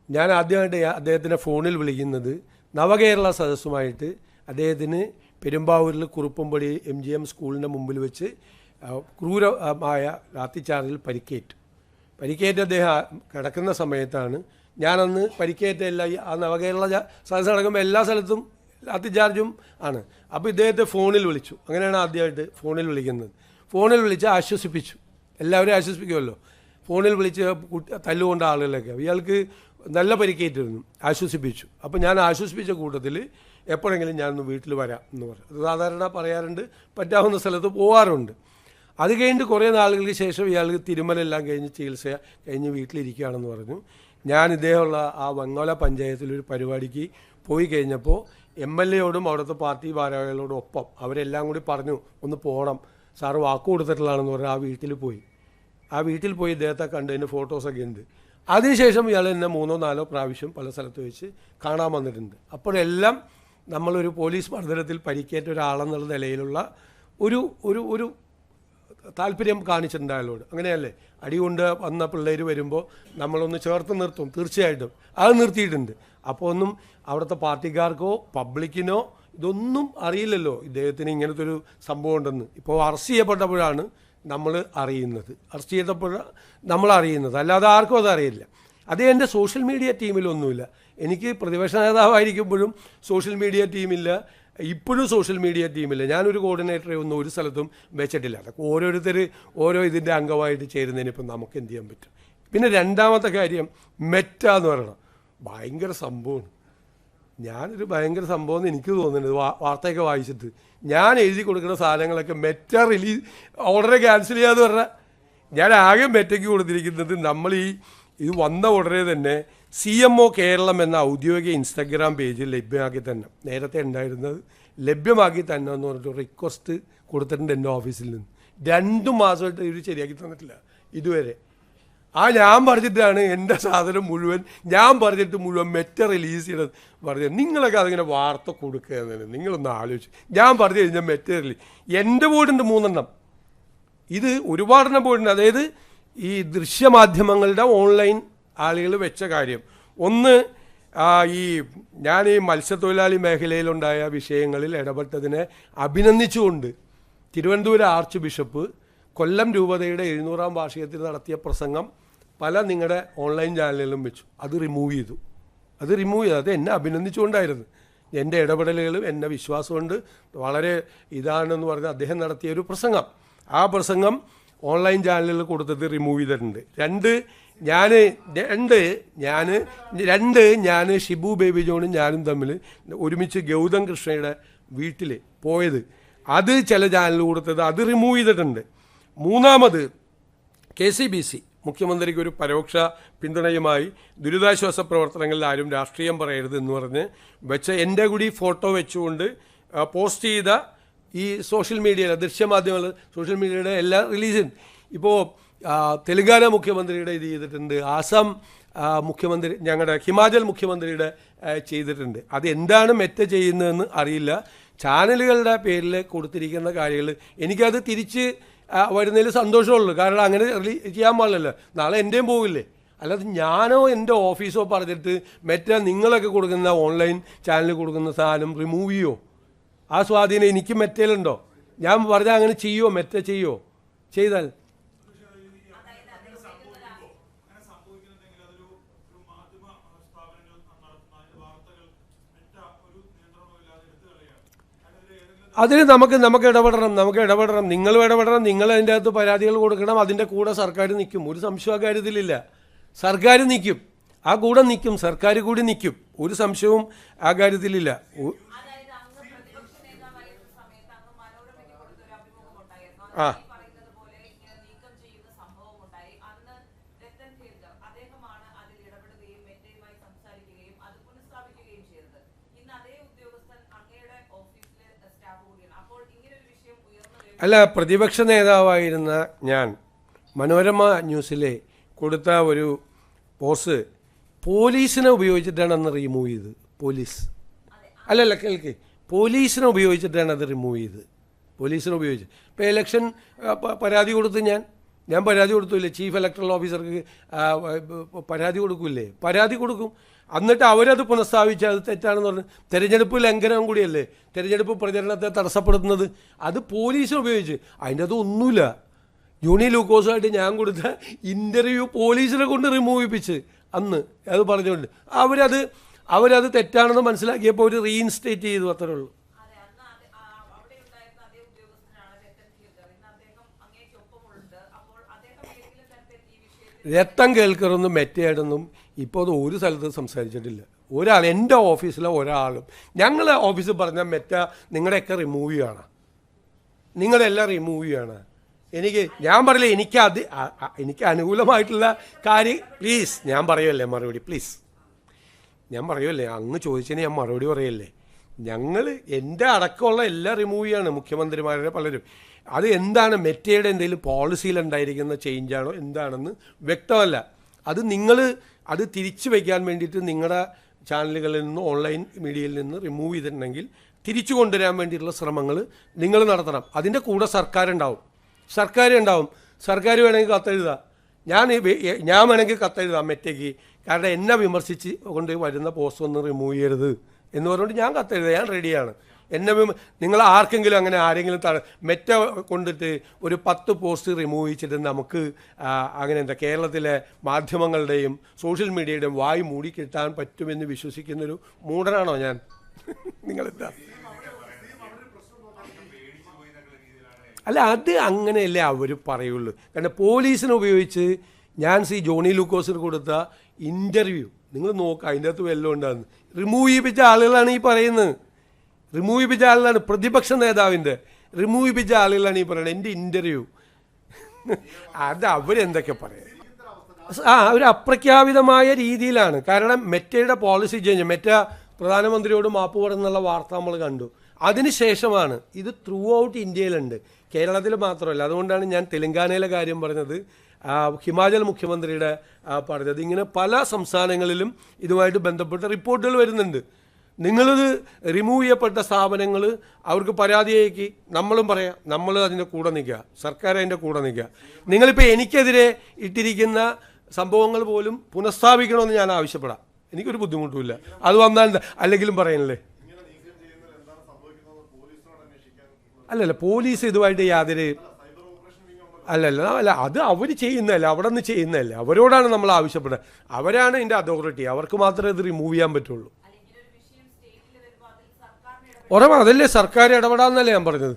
ഞാൻ ആദ്യമായിട്ട് അദ്ദേഹത്തിനെ ഫോണിൽ വിളിക്കുന്നത് നവകേരള സദസ്സുമായിട്ട് അദ്ദേഹത്തിന് പെരുമ്പാവൂരിൽ കുറുപ്പമ്പടി MGM സ്കൂളിൻ്റെ മുമ്പിൽ വെച്ച് ക്രൂരമായ ലാത്തിച്ചാർജിൽ പരിക്കേറ്റ് അദ്ദേഹം കിടക്കുന്ന സമയത്താണ്. ഞാനന്ന് പരിക്കേറ്റ ആ നവകേരള സദസ്സ് നടക്കുമ്പോൾ എല്ലാ സ്ഥലത്തും ലാത്തിച്ചാർജും ആണ്. അപ്പോൾ ഇദ്ദേഹത്തെ ഫോണിൽ വിളിച്ചു. അങ്ങനെയാണ് ആദ്യമായിട്ട് ഫോണിൽ വിളിക്കുന്നത്. ഫോണിൽ വിളിച്ച് ആശ്വസിപ്പിച്ചു, എല്ലാവരും ആശ്വസിപ്പിക്കുമല്ലോ. ഫോണിൽ വിളിച്ച് തല്ലുകൊണ്ട ആളുകളൊക്കെ ഇയാൾക്ക് നല്ല പരിക്കേറ്റിരുന്നു, ആശ്വസിപ്പിച്ചു. അപ്പോൾ ഞാൻ ആശ്വസിപ്പിച്ച കൂട്ടത്തിൽ എപ്പോഴെങ്കിലും ഞാനൊന്ന് വീട്ടിൽ വരാം എന്ന് പറഞ്ഞു. സാധാരണ പറയാറുണ്ട്, പറ്റാവുന്ന സ്ഥലത്ത് പോകാറുണ്ട്. അത് കഴിഞ്ഞിട്ട് കുറേ നാളുകൾക്ക് ശേഷം ഇയാൾക്ക് തിരുമലെല്ലാം കഴിഞ്ഞ് ചികിത്സ കഴിഞ്ഞ് വീട്ടിലിരിക്കുകയാണെന്ന് പറഞ്ഞു. ഞാൻ ഇദ്ദേഹമുള്ള ആ വെങ്ങോല പഞ്ചായത്തിലൊരു പരിപാടിക്ക് പോയി കഴിഞ്ഞപ്പോൾ MLA-യോടും അവിടുത്തെ പാർട്ടി ഭാരവാഹികളോടും ഒപ്പം അവരെല്ലാം കൂടി പറഞ്ഞു, ഒന്ന് പോകണം, സാറ് വാക്ക് കൊടുത്തിട്ടുള്ളതാണെന്ന് പറഞ്ഞാൽ ആ വീട്ടിൽ പോയി ഇദ്ദേഹത്തെ കണ്ടതിന് ഫോട്ടോസൊക്കെ ഉണ്ട്. അതിനുശേഷം ഇയാൾ എന്നെ 3ഓ 4ഓ പ്രാവശ്യം പല സ്ഥലത്ത് വെച്ച് കാണാൻ വന്നിട്ടുണ്ട്. അപ്പോഴെല്ലാം നമ്മളൊരു പോലീസ് മർദ്ദനത്തിൽ പരിക്കേറ്റ ഒരാളെന്നുള്ള നിലയിലുള്ള ഒരു താല്പര്യം കാണിച്ചിട്ടുണ്ട് അയാളോട്. അങ്ങനെയല്ലേ, അടികൊണ്ട് വന്ന പിള്ളേർ വരുമ്പോൾ നമ്മളൊന്ന് ചേർത്ത് നിർത്തും, തീർച്ചയായിട്ടും അത് നിർത്തിയിട്ടുണ്ട്. അപ്പോൾ ഒന്നും അവിടുത്തെ പാർട്ടിക്കാർക്കോ പബ്ലിക്കിനോ ഇതൊന്നും അറിയില്ലല്ലോ ഇദ്ദേഹത്തിന് ഇങ്ങനത്തെ ഒരു സംഭവം ഉണ്ടെന്ന്. ഇപ്പോൾ അറസ്റ്റ് ചെയ്യപ്പെട്ടപ്പോഴാണ് നമ്മൾ അറിയുന്നത്, അല്ലാതെ ആർക്കും അത് അറിയില്ല. അത് എൻ്റെ സോഷ്യൽ മീഡിയ ടീമിലൊന്നുമില്ല. എനിക്ക് പ്രതിപക്ഷ നേതാവായിരിക്കുമ്പോഴും സോഷ്യൽ മീഡിയ ടീമില്ല, ഇപ്പോഴും സോഷ്യൽ മീഡിയ ടീമില്ല. ഞാനൊരു കോർഡിനേറ്ററെ ഒന്നും ഒരു സ്ഥലത്തും വെച്ചിട്ടില്ല. അതൊക്കെ ഓരോരുത്തർ ഓരോ ഇതിൻ്റെ അംഗമായിട്ട് ചേരുന്നതിന് ഇപ്പം നമുക്ക് എന്ത് ചെയ്യാൻ പറ്റും. പിന്നെ രണ്ടാമത്തെ കാര്യം, മെറ്റ എന്ന് പറയണം, ഭയങ്കര സംഭവമാണ്. ഞാനൊരു ഭയങ്കര സംഭവം എന്ന് എനിക്ക് തോന്നുന്നത് വാർത്തയൊക്കെ വായിച്ചിട്ട്. ഞാൻ എഴുതി കൊടുക്കുന്ന സാധനങ്ങളൊക്കെ മെറ്റ റിലീസ് ഓർഡറെ ക്യാൻസൽ ചെയ്യാന്ന് പറഞ്ഞാൽ, ഞാൻ ആകെ മെറ്റയ്ക്ക് കൊടുത്തിരിക്കുന്നത് നമ്മൾ ഇത് വന്ന ഉടനെ തന്നെ CMO കേരളം എന്ന ഔദ്യോഗിക ഇൻസ്റ്റഗ്രാം പേജിൽ ലഭ്യമാക്കി തന്നെ, നേരത്തെ ഉണ്ടായിരുന്നത് ലഭ്യമാക്കി തന്നെ എന്ന് പറഞ്ഞിട്ട് റിക്വസ്റ്റ് കൊടുത്തിട്ടുണ്ട് എൻ്റെ ഓഫീസിൽ നിന്ന്. 2 മാസമായിട്ട് ഇത് ശരിയാക്കി തന്നിട്ടില്ല ഇതുവരെ. ഞാൻ പറഞ്ഞിട്ടാണ് എൻ്റെ സാധനം മുഴുവൻ മെറ്റ റിലീസ് ചെയ്യണത് പറഞ്ഞത്. നിങ്ങളൊക്കെ അതിങ്ങനെ വാർത്ത കൊടുക്കുക എന്നതിന് നിങ്ങളൊന്ന് ആലോചിച്ച്. ഞാൻ പറഞ്ഞു കഴിഞ്ഞാൽ മെറ്റ റിലീസ് എൻ്റെ ബോർഡുണ്ട് 3 എണ്ണം. ഇത് ഒരുപാടെണ്ണം പോയിട്ടുണ്ട്. അതായത് ഈ ദൃശ്യമാധ്യമങ്ങളുടെ ഓൺലൈൻ ആളുകൾ വെച്ച കാര്യം. ഒന്ന്, ഞാൻ ഈ മത്സ്യത്തൊഴിലാളി മേഖലയിലുണ്ടായ വിഷയങ്ങളിൽ ഇടപെട്ടതിനെ അഭിനന്ദിച്ചുകൊണ്ട് തിരുവനന്തപുരം ആർച്ച് ബിഷപ്പ് കൊല്ലം രൂപതയുടെ 700-ാം വാർഷികത്തിൽ നടത്തിയ പ്രസംഗം പല നിങ്ങളുടെ ഓൺലൈൻ ചാനലുകളിലും വെച്ചു. അത് റിമൂവ് ചെയ്തു. അത് എന്നെ അഭിനന്ദിച്ചുകൊണ്ടായിരുന്നു. എൻ്റെ ഇടപെടലുകളും എൻ്റെ വിശ്വാസമുണ്ട് വളരെ ഇതാണെന്ന് പറഞ്ഞ് അദ്ദേഹം നടത്തിയ ഒരു പ്രസംഗം. ആ പ്രസംഗം ഓൺലൈൻ ചാനലുകളിൽ കൊടുത്തത് റിമൂവ് ചെയ്തിട്ടുണ്ട്. ഞാൻ ഷിബു ബേബി ജോണും ഞാനും തമ്മിൽ ഒരുമിച്ച് ഗൗതം കൃഷ്ണയുടെ വീട്ടിൽ പോയത്, അത് ചില ചാനൽ കൊടുത്തത് അത് റിമൂവ് ചെയ്തിട്ടുണ്ട്. മൂന്നാമത്, KCBC മുഖ്യമന്ത്രിക്ക് ഒരു പരോക്ഷ പിന്തുണയുമായി ദുരിതാശ്വാസ പ്രവർത്തനങ്ങളിൽ ആരും രാഷ്ട്രീയം പറയരുത് എന്ന് പറഞ്ഞ് വെച്ച എൻ്റെ കൂടി ഫോട്ടോ വെച്ചുകൊണ്ട് പോസ്റ്റ് ചെയ്ത ഈ സോഷ്യൽ മീഡിയയിലെ ദൃശ്യമാധ്യമങ്ങൾ സോഷ്യൽ മീഡിയയുടെ എല്ലാ റിലീസും ഇപ്പോൾ തെലങ്കാന മുഖ്യമന്ത്രിയുടെ ഇത് ചെയ്തിട്ടുണ്ട്, ആസാം മുഖ്യമന്ത്രി, ഞങ്ങളുടെ ഹിമാചൽ മുഖ്യമന്ത്രിയുടെ ചെയ്തിട്ടുണ്ട്. അത് എന്താണ് മെറ്റ ചെയ്യുന്നതെന്ന് അറിയില്ല. ചാനലുകളുടെ പേരിൽ കൊടുത്തിരിക്കുന്ന കാര്യങ്ങൾ എനിക്കത് തിരിച്ച് വരുന്നതിൽ സന്തോഷമുള്ളൂ. കാരണം അങ്ങനെ ചെയ്യാൻ പാടില്ലല്ലോ, നാളെ എൻ്റെയും പോകില്ലേ. അല്ലാതെ ഞാനോ എൻ്റെ ഓഫീസോ പറഞ്ഞിട്ട് മറ്റേ നിങ്ങളൊക്കെ കൊടുക്കുന്ന ഓൺലൈൻ ചാനലിൽ കൊടുക്കുന്ന സാധനം റിമൂവ് ചെയ്യുമോ? ആ സ്വാധീനം എനിക്ക് മെറ്റയിലുണ്ടോ? ഞാൻ പറഞ്ഞാൽ അങ്ങനെ ചെയ്യുമോ? മെറ്റ ചെയ്യുമോ? ചെയ്താൽ അതിന് നമുക്ക് ഇടപെടണം. നിങ്ങളും ഇടപെടണം. നിങ്ങൾ അതിൻ്റെ അകത്ത് പരാതികൾ കൊടുക്കണം. അതിൻ്റെ കൂടെ സർക്കാർ നിൽക്കും. ഒരു സംശയം ആ കാര്യത്തിലില്ല. സർക്കാർ നിൽക്കും, ആ കൂടെ നിൽക്കും, സർക്കാർ കൂടി നിൽക്കും. ഒരു സംശയവും ആ കാര്യത്തിലില്ല. ആ അല്ല, പ്രതിപക്ഷ നേതാവായിരുന്ന ഞാൻ മനോരമ ന്യൂസിലെ കൊടുത്ത ഒരു പോസ്റ്റ് പോലീസിനെ ഉപയോഗിച്ചിട്ടാണ് അന്ന് റിമൂവ് ചെയ്തത്. അല്ലല്ല കേൾക്ക്, പോലീസിനെ ഉപയോഗിച്ചിട്ടാണ് അത് റിമൂവ് ചെയ്തത്. പോലീസിനെ ഉപയോഗിച്ച് ഇപ്പോൾ ഇലക്ഷൻ പരാതി കൊടുത്ത് ഞാൻ പരാതി കൊടുത്തില്ലേ, ചീഫ് ഇലക്ടറൽ ഓഫീസർക്ക് പരാതി കൊടുക്കില്ലേ? പരാതി കൊടുക്കും. എന്നിട്ട് അവരത് പുനഃസ്ഥാപിച്ച് അത് തെറ്റാണെന്ന് പറഞ്ഞ് തെരഞ്ഞെടുപ്പ് ലംഘനം കൂടിയല്ലേ തെരഞ്ഞെടുപ്പ് പ്രചരണത്തെ തടസ്സപ്പെടുത്തുന്നത്. അത് പോലീസിനെ ഉപയോഗിച്ച് അതിൻ്റെ അത് ഒന്നുമില്ല. ജോണി ലൂക്കോസുമായിട്ട് ഞാൻ കൊടുത്ത ഇൻ്റർവ്യൂ പോലീസിനെ കൊണ്ട് റിമൂവ് ചെയ്യിപ്പിച്ച് അന്ന് അത് പറഞ്ഞുകൊണ്ട് അവരത് തെറ്റാണെന്ന് മനസ്സിലാക്കിയപ്പോൾ അവർ റീഇൻസ്റ്റേറ്റ് ചെയ്തു. അത്രേ ഉള്ളൂ. രക്തം കേൾക്കറൊന്നും മെറ്റയായിട്ടൊന്നും ഇപ്പോൾ അത് ഒരു സ്ഥലത്തും സംസാരിച്ചിട്ടില്ല. എൻ്റെ ഓഫീസിലെ ഒരാളും ഞങ്ങളെ ഓഫീസിൽ പറഞ്ഞാൽ മെറ്റ നിങ്ങളുടെയൊക്കെ റിമൂവ് ചെയ്യണം, നിങ്ങളെല്ലാം റിമൂവ് ചെയ്യണം. ഞാൻ പറയില്ല, എനിക്ക് അനുകൂലമായിട്ടുള്ള കാര്യം പ്ലീസ് ഞാൻ പറയുമല്ലേ മറുപടി, പ്ലീസ് ഞാൻ പറയുമല്ലേ, അങ്ങ് ചോദിച്ചതിന് ഞാൻ മറുപടി പറയല്ലേ. എൻ്റെ അടക്കമുള്ള എല്ലാം റിമൂവ് ചെയ്യാണ് മുഖ്യമന്ത്രിമാരുടെ പലരും. അത് എന്താണ് മെറ്റയുടെ എന്തെങ്കിലും പോളിസിയിലുണ്ടായിരിക്കുന്ന ചേഞ്ചാണോ എന്താണെന്ന് വ്യക്തമല്ല. അത് തിരിച്ചു വയ്ക്കാൻ വേണ്ടിയിട്ട് നിങ്ങളുടെ ചാനലുകളിൽ നിന്ന് ഓൺലൈൻ മീഡിയയിൽ നിന്ന് റിമൂവ് ചെയ്തിട്ടുണ്ടെങ്കിൽ തിരിച്ചു കൊണ്ടുവരാൻ വേണ്ടിയിട്ടുള്ള ശ്രമങ്ങൾ നിങ്ങൾ നടത്തണം. അതിൻ്റെ കൂടെ സർക്കാരുണ്ടാവും. സർക്കാർ വേണമെങ്കിൽ കത്തെഴുതാം. ഞാൻ വേണമെങ്കിൽ കത്തെഴുതാം മെറ്റയ്ക്ക്. കാരണം എന്നെ വിമർശിച്ച് കൊണ്ട് വരുന്ന പോസ്റ്റ് ഒന്നും റിമൂവ് ചെയ്യരുത് എന്ന് പറഞ്ഞുകൊണ്ട് ഞാൻ കത്തെഴുതാം. ഞാൻ റെഡിയാണ്. നിങ്ങൾ ആർക്കെങ്കിലും അങ്ങനെ ആരെങ്കിലും മെറ്റ കൊണ്ടിട്ട് ഒരു 10 പോസ്റ്റ് റിമൂവ് ചെയ്തിട്ട് നമുക്ക് അങ്ങനെ കേരളത്തിലെ മാധ്യമങ്ങളുടെയും സോഷ്യൽ മീഡിയയുടെയും വായി മൂടി കിട്ടാൻ പറ്റുമെന്ന് വിശ്വസിക്കുന്നൊരു മൂഢനാണോ ഞാൻ? നിങ്ങളെന്താ? അല്ല, അത് അങ്ങനെയല്ലേ അവർ പറയുള്ളൂ. കാരണം പോലീസിനെ ഉപയോഗിച്ച് ഞാൻ ജോണി ലൂക്കോസിന് കൊടുത്ത ഇൻ്റർവ്യൂ നിങ്ങൾ നോക്കുക, അതിൻ്റെ അകത്ത് വല്ലതും ഉണ്ടാകുന്നു. റിമൂവ് ചെയ്യിപ്പിച്ച ആളുകളാണ് ഈ പറയുന്നത്. പ്രതിപക്ഷ നേതാവിൻ്റെ റിമൂവ് ചെയ്യിപ്പിച്ച ആളുകളാണ് ഈ പറയുന്നത്. എൻ്റെ ഇൻ്റർവ്യൂ അത് അവരെന്തൊക്കെ പറയാം. ഒരു അപ്രഖ്യാപിതമായ രീതിയിലാണ്. കാരണം മെറ്റയുടെ പോളിസി ചേഞ്ച്, മെറ്റ പ്രധാനമന്ത്രിയോട് മാപ്പ് പറയുന്നുള്ള വാർത്ത നമ്മൾ കണ്ടു. അതിനുശേഷമാണ് ഇത് ത്രൂ ഔട്ട് ഇന്ത്യയിലുണ്ട്, കേരളത്തിൽ മാത്രമല്ല. അതുകൊണ്ടാണ് ഞാൻ തെലങ്കാനയിലെ കാര്യം പറഞ്ഞത്, ഹിമാചൽ മുഖ്യമന്ത്രിയുടെ പറഞ്ഞത്. ഇങ്ങനെ പല സംസ്ഥാനങ്ങളിലും ഇതുമായിട്ട് ബന്ധപ്പെട്ട റിപ്പോർട്ടുകൾ വരുന്നുണ്ട്. നിങ്ങളിത് റിമൂവ് ചെയ്യപ്പെട്ട സ്ഥാപനങ്ങൾ അവർക്ക് പരാതിയേക്ക് നമ്മളും പറയാം, നമ്മൾ അതിൻ്റെ കൂടെ നിൽക്കുക, സർക്കാർ അതിൻ്റെ കൂടെ നിൽക്കുക. നിങ്ങളിപ്പോൾ എനിക്കെതിരെ ഇട്ടിരിക്കുന്ന സംഭവങ്ങൾ പോലും പുനഃസ്ഥാപിക്കണമെന്ന് ഞാൻ ആവശ്യപ്പെടാം. എനിക്കൊരു ബുദ്ധിമുട്ടുമില്ല. അത് വന്നാൽ അല്ലെങ്കിലും പറയണല്ലേ. അല്ലല്ല, പോലീസ് ഇതുമായിട്ട് യാതൊരു അല്ല അത് അവർ ചെയ്യുന്നതല്ല, അവിടെ നിന്ന് ചെയ്യുന്നതല്ല. അവരോടാണ് നമ്മൾ ആവശ്യപ്പെടുന്നത്. അവരാണ് ഇതിൻ്റെ അതോറിറ്റി. അവർക്ക് മാത്രമേ ഇത് റിമൂവ് ചെയ്യാൻ പറ്റുള്ളൂ. ഉറപ്പാ, അതല്ലേ സർക്കാർ ഇടപെടാമെന്നല്ലേ ഞാൻ പറഞ്ഞത്.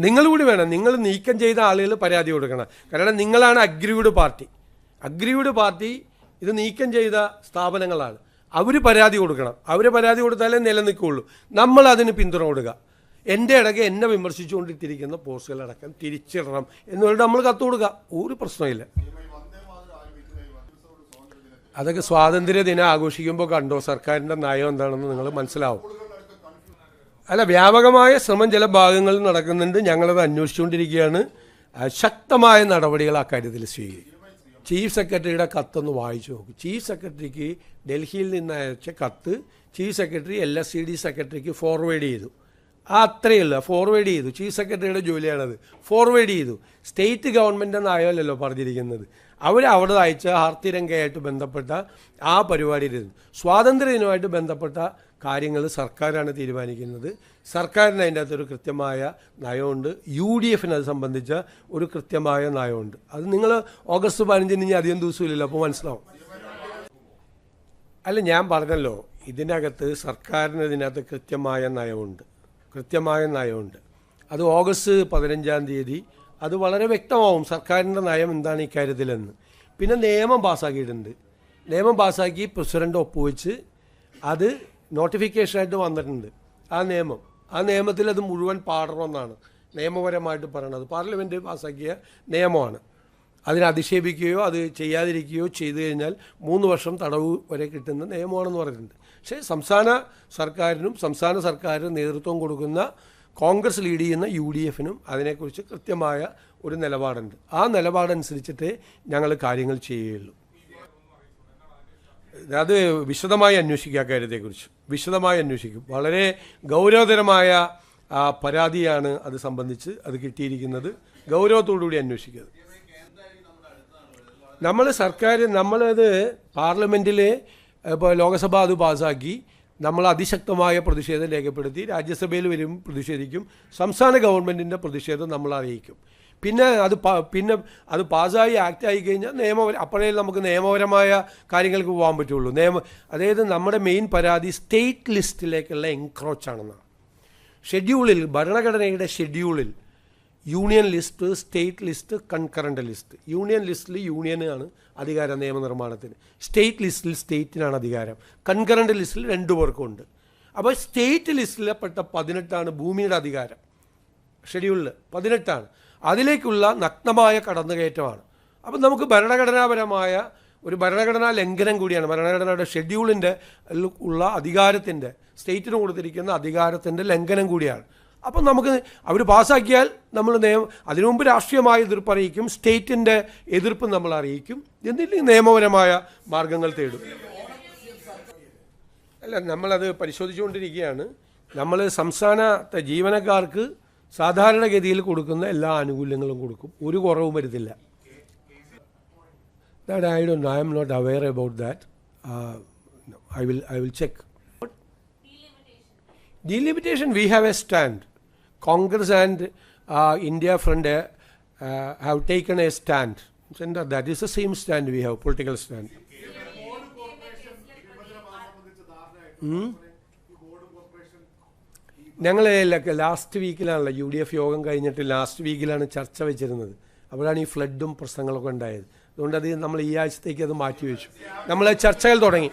നിങ്ങൾ കൂടി വേണം. നിങ്ങൾ നീക്കം ചെയ്ത ആളുകൾ പരാതി കൊടുക്കണം. കാരണം നിങ്ങളാണ് അഗ്രീവ്ഡ് പാർട്ടി. അഗ്രീവ്ഡ് പാർട്ടി ഇത് നീക്കം ചെയ്ത സ്ഥാപനങ്ങളാണ്. അവർ പരാതി കൊടുക്കണം. അവർ പരാതി കൊടുത്താലേ നിലനിൽക്കുകയുള്ളൂ. നമ്മൾ അതിന് പിന്തുണ കൊടുക്കുക. എൻ്റെ ഇടയ്ക്ക് എന്നെ വിമർശിച്ചുകൊണ്ടിട്ടിരിക്കുന്ന പോസ്റ്റുകളടക്കം തിരിച്ചിടണം എന്ന് പറഞ്ഞിട്ട് നമ്മൾ കത്ത് കൊടുക്കുക. ഒരു പ്രശ്നമില്ല. അതൊക്കെ സ്വാതന്ത്ര്യദിനം ആഘോഷിക്കുമ്പോൾ കണ്ടോ സർക്കാരിൻ്റെ നയം എന്താണെന്ന് നിങ്ങൾ മനസ്സിലാവും. അല്ല, വ്യാപകമായ ശ്രമം ചില ഭാഗങ്ങളിൽ നടക്കുന്നുണ്ട്. ഞങ്ങളത് അന്വേഷിച്ചുകൊണ്ടിരിക്കുകയാണ്. ശക്തമായ നടപടികൾ ആ കാര്യത്തിൽ സ്വീകരിക്കും. ചീഫ് സെക്രട്ടറിയുടെ കത്തൊന്ന് വായിച്ചു നോക്കും. ചീഫ് സെക്രട്ടറിക്ക് ഡൽഹിയിൽ നിന്ന് അയച്ച കത്ത് ചീഫ് സെക്രട്ടറി LSCD സെക്രട്ടറിക്ക് ഫോർവേഡ് ചെയ്തു. അത്രയല്ല, ഫോർവേഡ് ചെയ്തു. ചീഫ് സെക്രട്ടറിയുടെ ജോലിയാണത്. ഫോർവേഡ് ചെയ്തു. സ്റ്റേറ്റ് ഗവൺമെൻറ് നയമല്ലല്ലോ പറഞ്ഞിരിക്കുന്നത്. അവിടെ അയച്ച ഹാർത്തിരംഗയായിട്ട് ബന്ധപ്പെട്ട ആ പരിപാടിയിലിരുന്നു. സ്വാതന്ത്ര്യദിനമായിട്ട് ബന്ധപ്പെട്ട കാര്യങ്ങൾ സർക്കാരാണ് തീരുമാനിക്കുന്നത്. സർക്കാരിന് അതിൻ്റെ അകത്തൊരു കൃത്യമായ നയമുണ്ട്. UDFന് അത് സംബന്ധിച്ച ഒരു കൃത്യമായ നയമുണ്ട്. അത് നിങ്ങൾ ഓഗസ്റ്റ് 15 ഇനി അധികം ദിവസമില്ലല്ലോ, അപ്പോൾ മനസ്സിലാവും. അല്ല, ഞാൻ പറഞ്ഞല്ലോ, ഇതിനകത്ത് സർക്കാരിന് ഇതിനകത്ത് കൃത്യമായ നയമുണ്ട്. അത് ഓഗസ്റ്റ് 15 അത് വളരെ വ്യക്തമാവും സർക്കാരിൻ്റെ നയം എന്താണ് ഇക്കാര്യത്തിലെന്ന്. പിന്നെ നിയമം പാസ്സാക്കിയിട്ടുണ്ട്. നിയമം പാസ്സാക്കി പ്രസിഡന്റ് ഒപ്പുവെച്ച് അത് നോട്ടിഫിക്കേഷനായിട്ട് വന്നിട്ടുണ്ട്. ആ നിയമത്തിൽ അത് മുഴുവൻ പാടണമെന്നാണ് നിയമപരമായിട്ട് പറയണത്. പാർലമെൻറ്റ് പാസ്സാക്കിയ നിയമമാണ്. അതിനെ അധിക്ഷേപിക്കുകയോ അത് ചെയ്യാതിരിക്കുകയോ ചെയ്തു കഴിഞ്ഞാൽ 3 വർഷം തടവ് വരെ കിട്ടുന്ന നിയമമാണെന്ന് പറഞ്ഞിട്ടുണ്ട്. പക്ഷേ സംസ്ഥാന സർക്കാരിന് നേതൃത്വം കൊടുക്കുന്ന കോൺഗ്രസ് ലീഡ് ചെയ്യുന്ന UDFനും അതിനെക്കുറിച്ച് കൃത്യമായ ഒരു നിലപാടുണ്ട്. ആ നിലപാടനുസരിച്ചിട്ടേ ഞങ്ങൾ കാര്യങ്ങൾ ചെയ്യുകയുള്ളൂ. അത് വിശദമായി അന്വേഷിക്കുക. കാര്യത്തെക്കുറിച്ച് വിശദമായി അന്വേഷിക്കും. വളരെ ഗൗരവതരമായ പരാതിയാണ് അത് സംബന്ധിച്ച് അത് കിട്ടിയിരിക്കുന്നത്. ഗൗരവത്തോടുകൂടി അന്വേഷിക്കുന്നത്. നമ്മളത് പാർലമെൻറ്റിൽ ഇപ്പോൾ ലോകസഭ അത് പാസ്സാക്കി. നമ്മൾ അതിശക്തമായ പ്രതിഷേധം രേഖപ്പെടുത്തി. രാജ്യസഭയിൽ വരും പ്രതിഷേധിക്കും. സംസ്ഥാന ഗവൺമെൻറ്റിൻ്റെ പ്രതിഷേധം നമ്മൾ അറിയിക്കും. പിന്നെ അത് പാസ്സായി ആക്ട് ആയി കഴിഞ്ഞാൽ അപ്പോഴേ നമുക്ക് നിയമപരമായ കാര്യങ്ങൾക്ക് പോകാൻ പറ്റുള്ളൂ. അതായത് നമ്മുടെ മെയിൻ പരാതി സ്റ്റേറ്റ് ലിസ്റ്റിലേക്കുള്ള എൻക്രോച്ചാണെന്നാണ്. ഭരണഘടനയുടെ ഷെഡ്യൂളിൽ union list, state list, concurrent list. Union ലിസ്റ്റിൽ യൂണിയനാണ് അധികാരം നിയമനിർമ്മാണത്തിന്. സ്റ്റേറ്റ് ലിസ്റ്റിൽ സ്റ്റേറ്റിനാണ് അധികാരം. കൺകറൻറ്റ് ലിസ്റ്റിൽ 2 പേർക്കും ഉണ്ട്. അപ്പോൾ സ്റ്റേറ്റ് ലിസ്റ്റിൽപ്പെട്ട 18 ഭൂമിയുടെ അധികാരം. ഷെഡ്യൂളിൽ 18 അതിലേക്കുള്ള നഗ്നമായ കടന്നുകയറ്റമാണ്. അപ്പം നമുക്ക് ഭരണഘടനാപരമായ ഒരു ഭരണഘടനാ ലംഘനം കൂടിയാണ്. ഭരണഘടനയുടെ ഷെഡ്യൂളിൻ്റെ ഉള്ള അധികാരത്തിൻ്റെ, സ്റ്റേറ്റിന് കൊടുത്തിരിക്കുന്ന അധികാരത്തിൻ്റെ ലംഘനം കൂടിയാണ്. അപ്പം നമുക്ക് അവർ പാസ്സാക്കിയാൽ നമ്മൾ അതിനു മുമ്പ് രാഷ്ട്രീയമായ എതിർപ്പ് അറിയിക്കും, സ്റ്റേറ്റിൻ്റെ എതിർപ്പ് നമ്മൾ അറിയിക്കും, എന്നില്ലെങ്കിൽ നിയമപരമായ മാർഗങ്ങൾ തേടും. അല്ല, നമ്മളത് പരിശോധിച്ചുകൊണ്ടിരിക്കുകയാണ്. നമ്മൾ സംസ്ഥാനത്തെ ജീവനക്കാർക്ക് സാധാരണഗതിയിൽ കൊടുക്കുന്ന എല്ലാ ആനുകൂല്യങ്ങളും കൊടുക്കും. ഒരു കുറവും വരുത്തില്ല. That I am not aware about that. I will check. Delimitation, we have a stand. Congress and India Front have taken a stand. That is the same stand we have, political stand. ഞങ്ങൾ last വീക്കിലാണല്ലോ UDF യോഗം കഴിഞ്ഞിട്ട് last വീക്കിലാണ് ചർച്ച വെച്ചിരുന്നത്. അപ്പോഴാണ് ഈ ഫ്ലഡും പ്രശ്നങ്ങളൊക്കെ ഉണ്ടായത്. അതുകൊണ്ട് അത് നമ്മൾ ഈ ആഴ്ചത്തേക്ക് അത് മാറ്റിവെച്ചു. നമ്മൾ ചർച്ചകൾ തുടങ്ങി.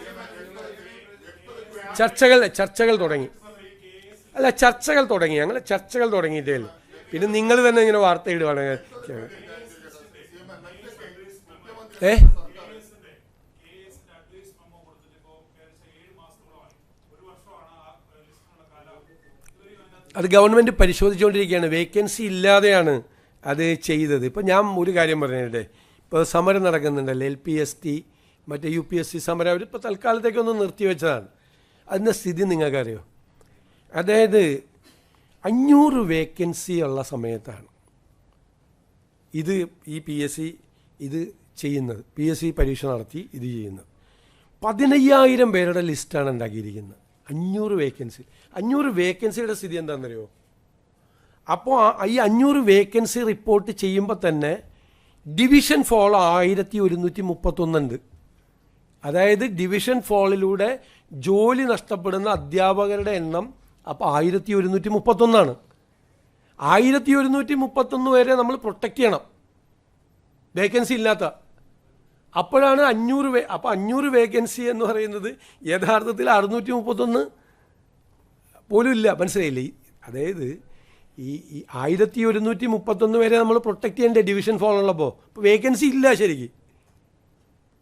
ഞങ്ങൾ ചർച്ചകൾ തുടങ്ങിയിട്ടേ ഉള്ളൂ. പിന്നെ നിങ്ങൾ തന്നെ ഇങ്ങനെ വാർത്ത ഇടുവാണ്. അത് ഗവൺമെൻറ് പരിശോധിച്ചുകൊണ്ടിരിക്കുകയാണ്. വേക്കൻസി ഇല്ലാതെയാണ് അത് ചെയ്തത്. ഇപ്പം ഞാൻ ഒരു കാര്യം പറഞ്ഞിട്ടെ, ഇപ്പോൾ സമരം നടക്കുന്നുണ്ടല്ലോ, LPST മറ്റേ UPSC സമരം. അവരിപ്പോൾ തൽക്കാലത്തേക്കൊന്ന് നിർത്തിവെച്ചതാണ്. അതിൻ്റെ സ്ഥിതി നിങ്ങൾക്കറിയോ? അതായത് 500 വേക്കൻസി ഉള്ള സമയത്താണ് ഈ PSC ഇത് ചെയ്യുന്നത്. PSC പരീക്ഷ നടത്തി ഇത് ചെയ്യുന്നത്. 15,000 പേരുടെ ലിസ്റ്റാണ് ഉണ്ടാക്കിയിരിക്കുന്നത്. 500 വേക്കൻസി. 500 വേക്കൻസിയുടെ സ്ഥിതി എന്താണെന്നറിയോ? അപ്പോൾ ഈ 500 വേക്കൻസി റിപ്പോർട്ട് ചെയ്യുമ്പോൾ തന്നെ ഡിവിഷൻ ഫോൾ 1131 ഉണ്ട്. അതായത് ഡിവിഷൻ ഫോളിലൂടെ ജോലി നഷ്ടപ്പെടുന്ന അധ്യാപകരുടെ എണ്ണം അപ്പോൾ 1131. 1131 വരെ നമ്മൾ പ്രൊട്ടക്റ്റ് ചെയ്യണം വേക്കൻസി ഇല്ലാത്ത. അപ്പോഴാണ് 500 അപ്പോൾ 500 വേക്കൻസി എന്ന് പറയുന്നത് യഥാർത്ഥത്തിൽ 631 പോലും ഇല്ല. മനസ്സിലായില്ലേ? അതായത് ഈ 1131 വരെ നമ്മൾ പ്രൊട്ടക്റ്റ് ചെയ്യേണ്ട ഡിവിഷൻ ഫോൾ ഉള്ളപ്പോൾ ഇപ്പോൾ വേക്കൻസി ഇല്ല. ശരിക്കും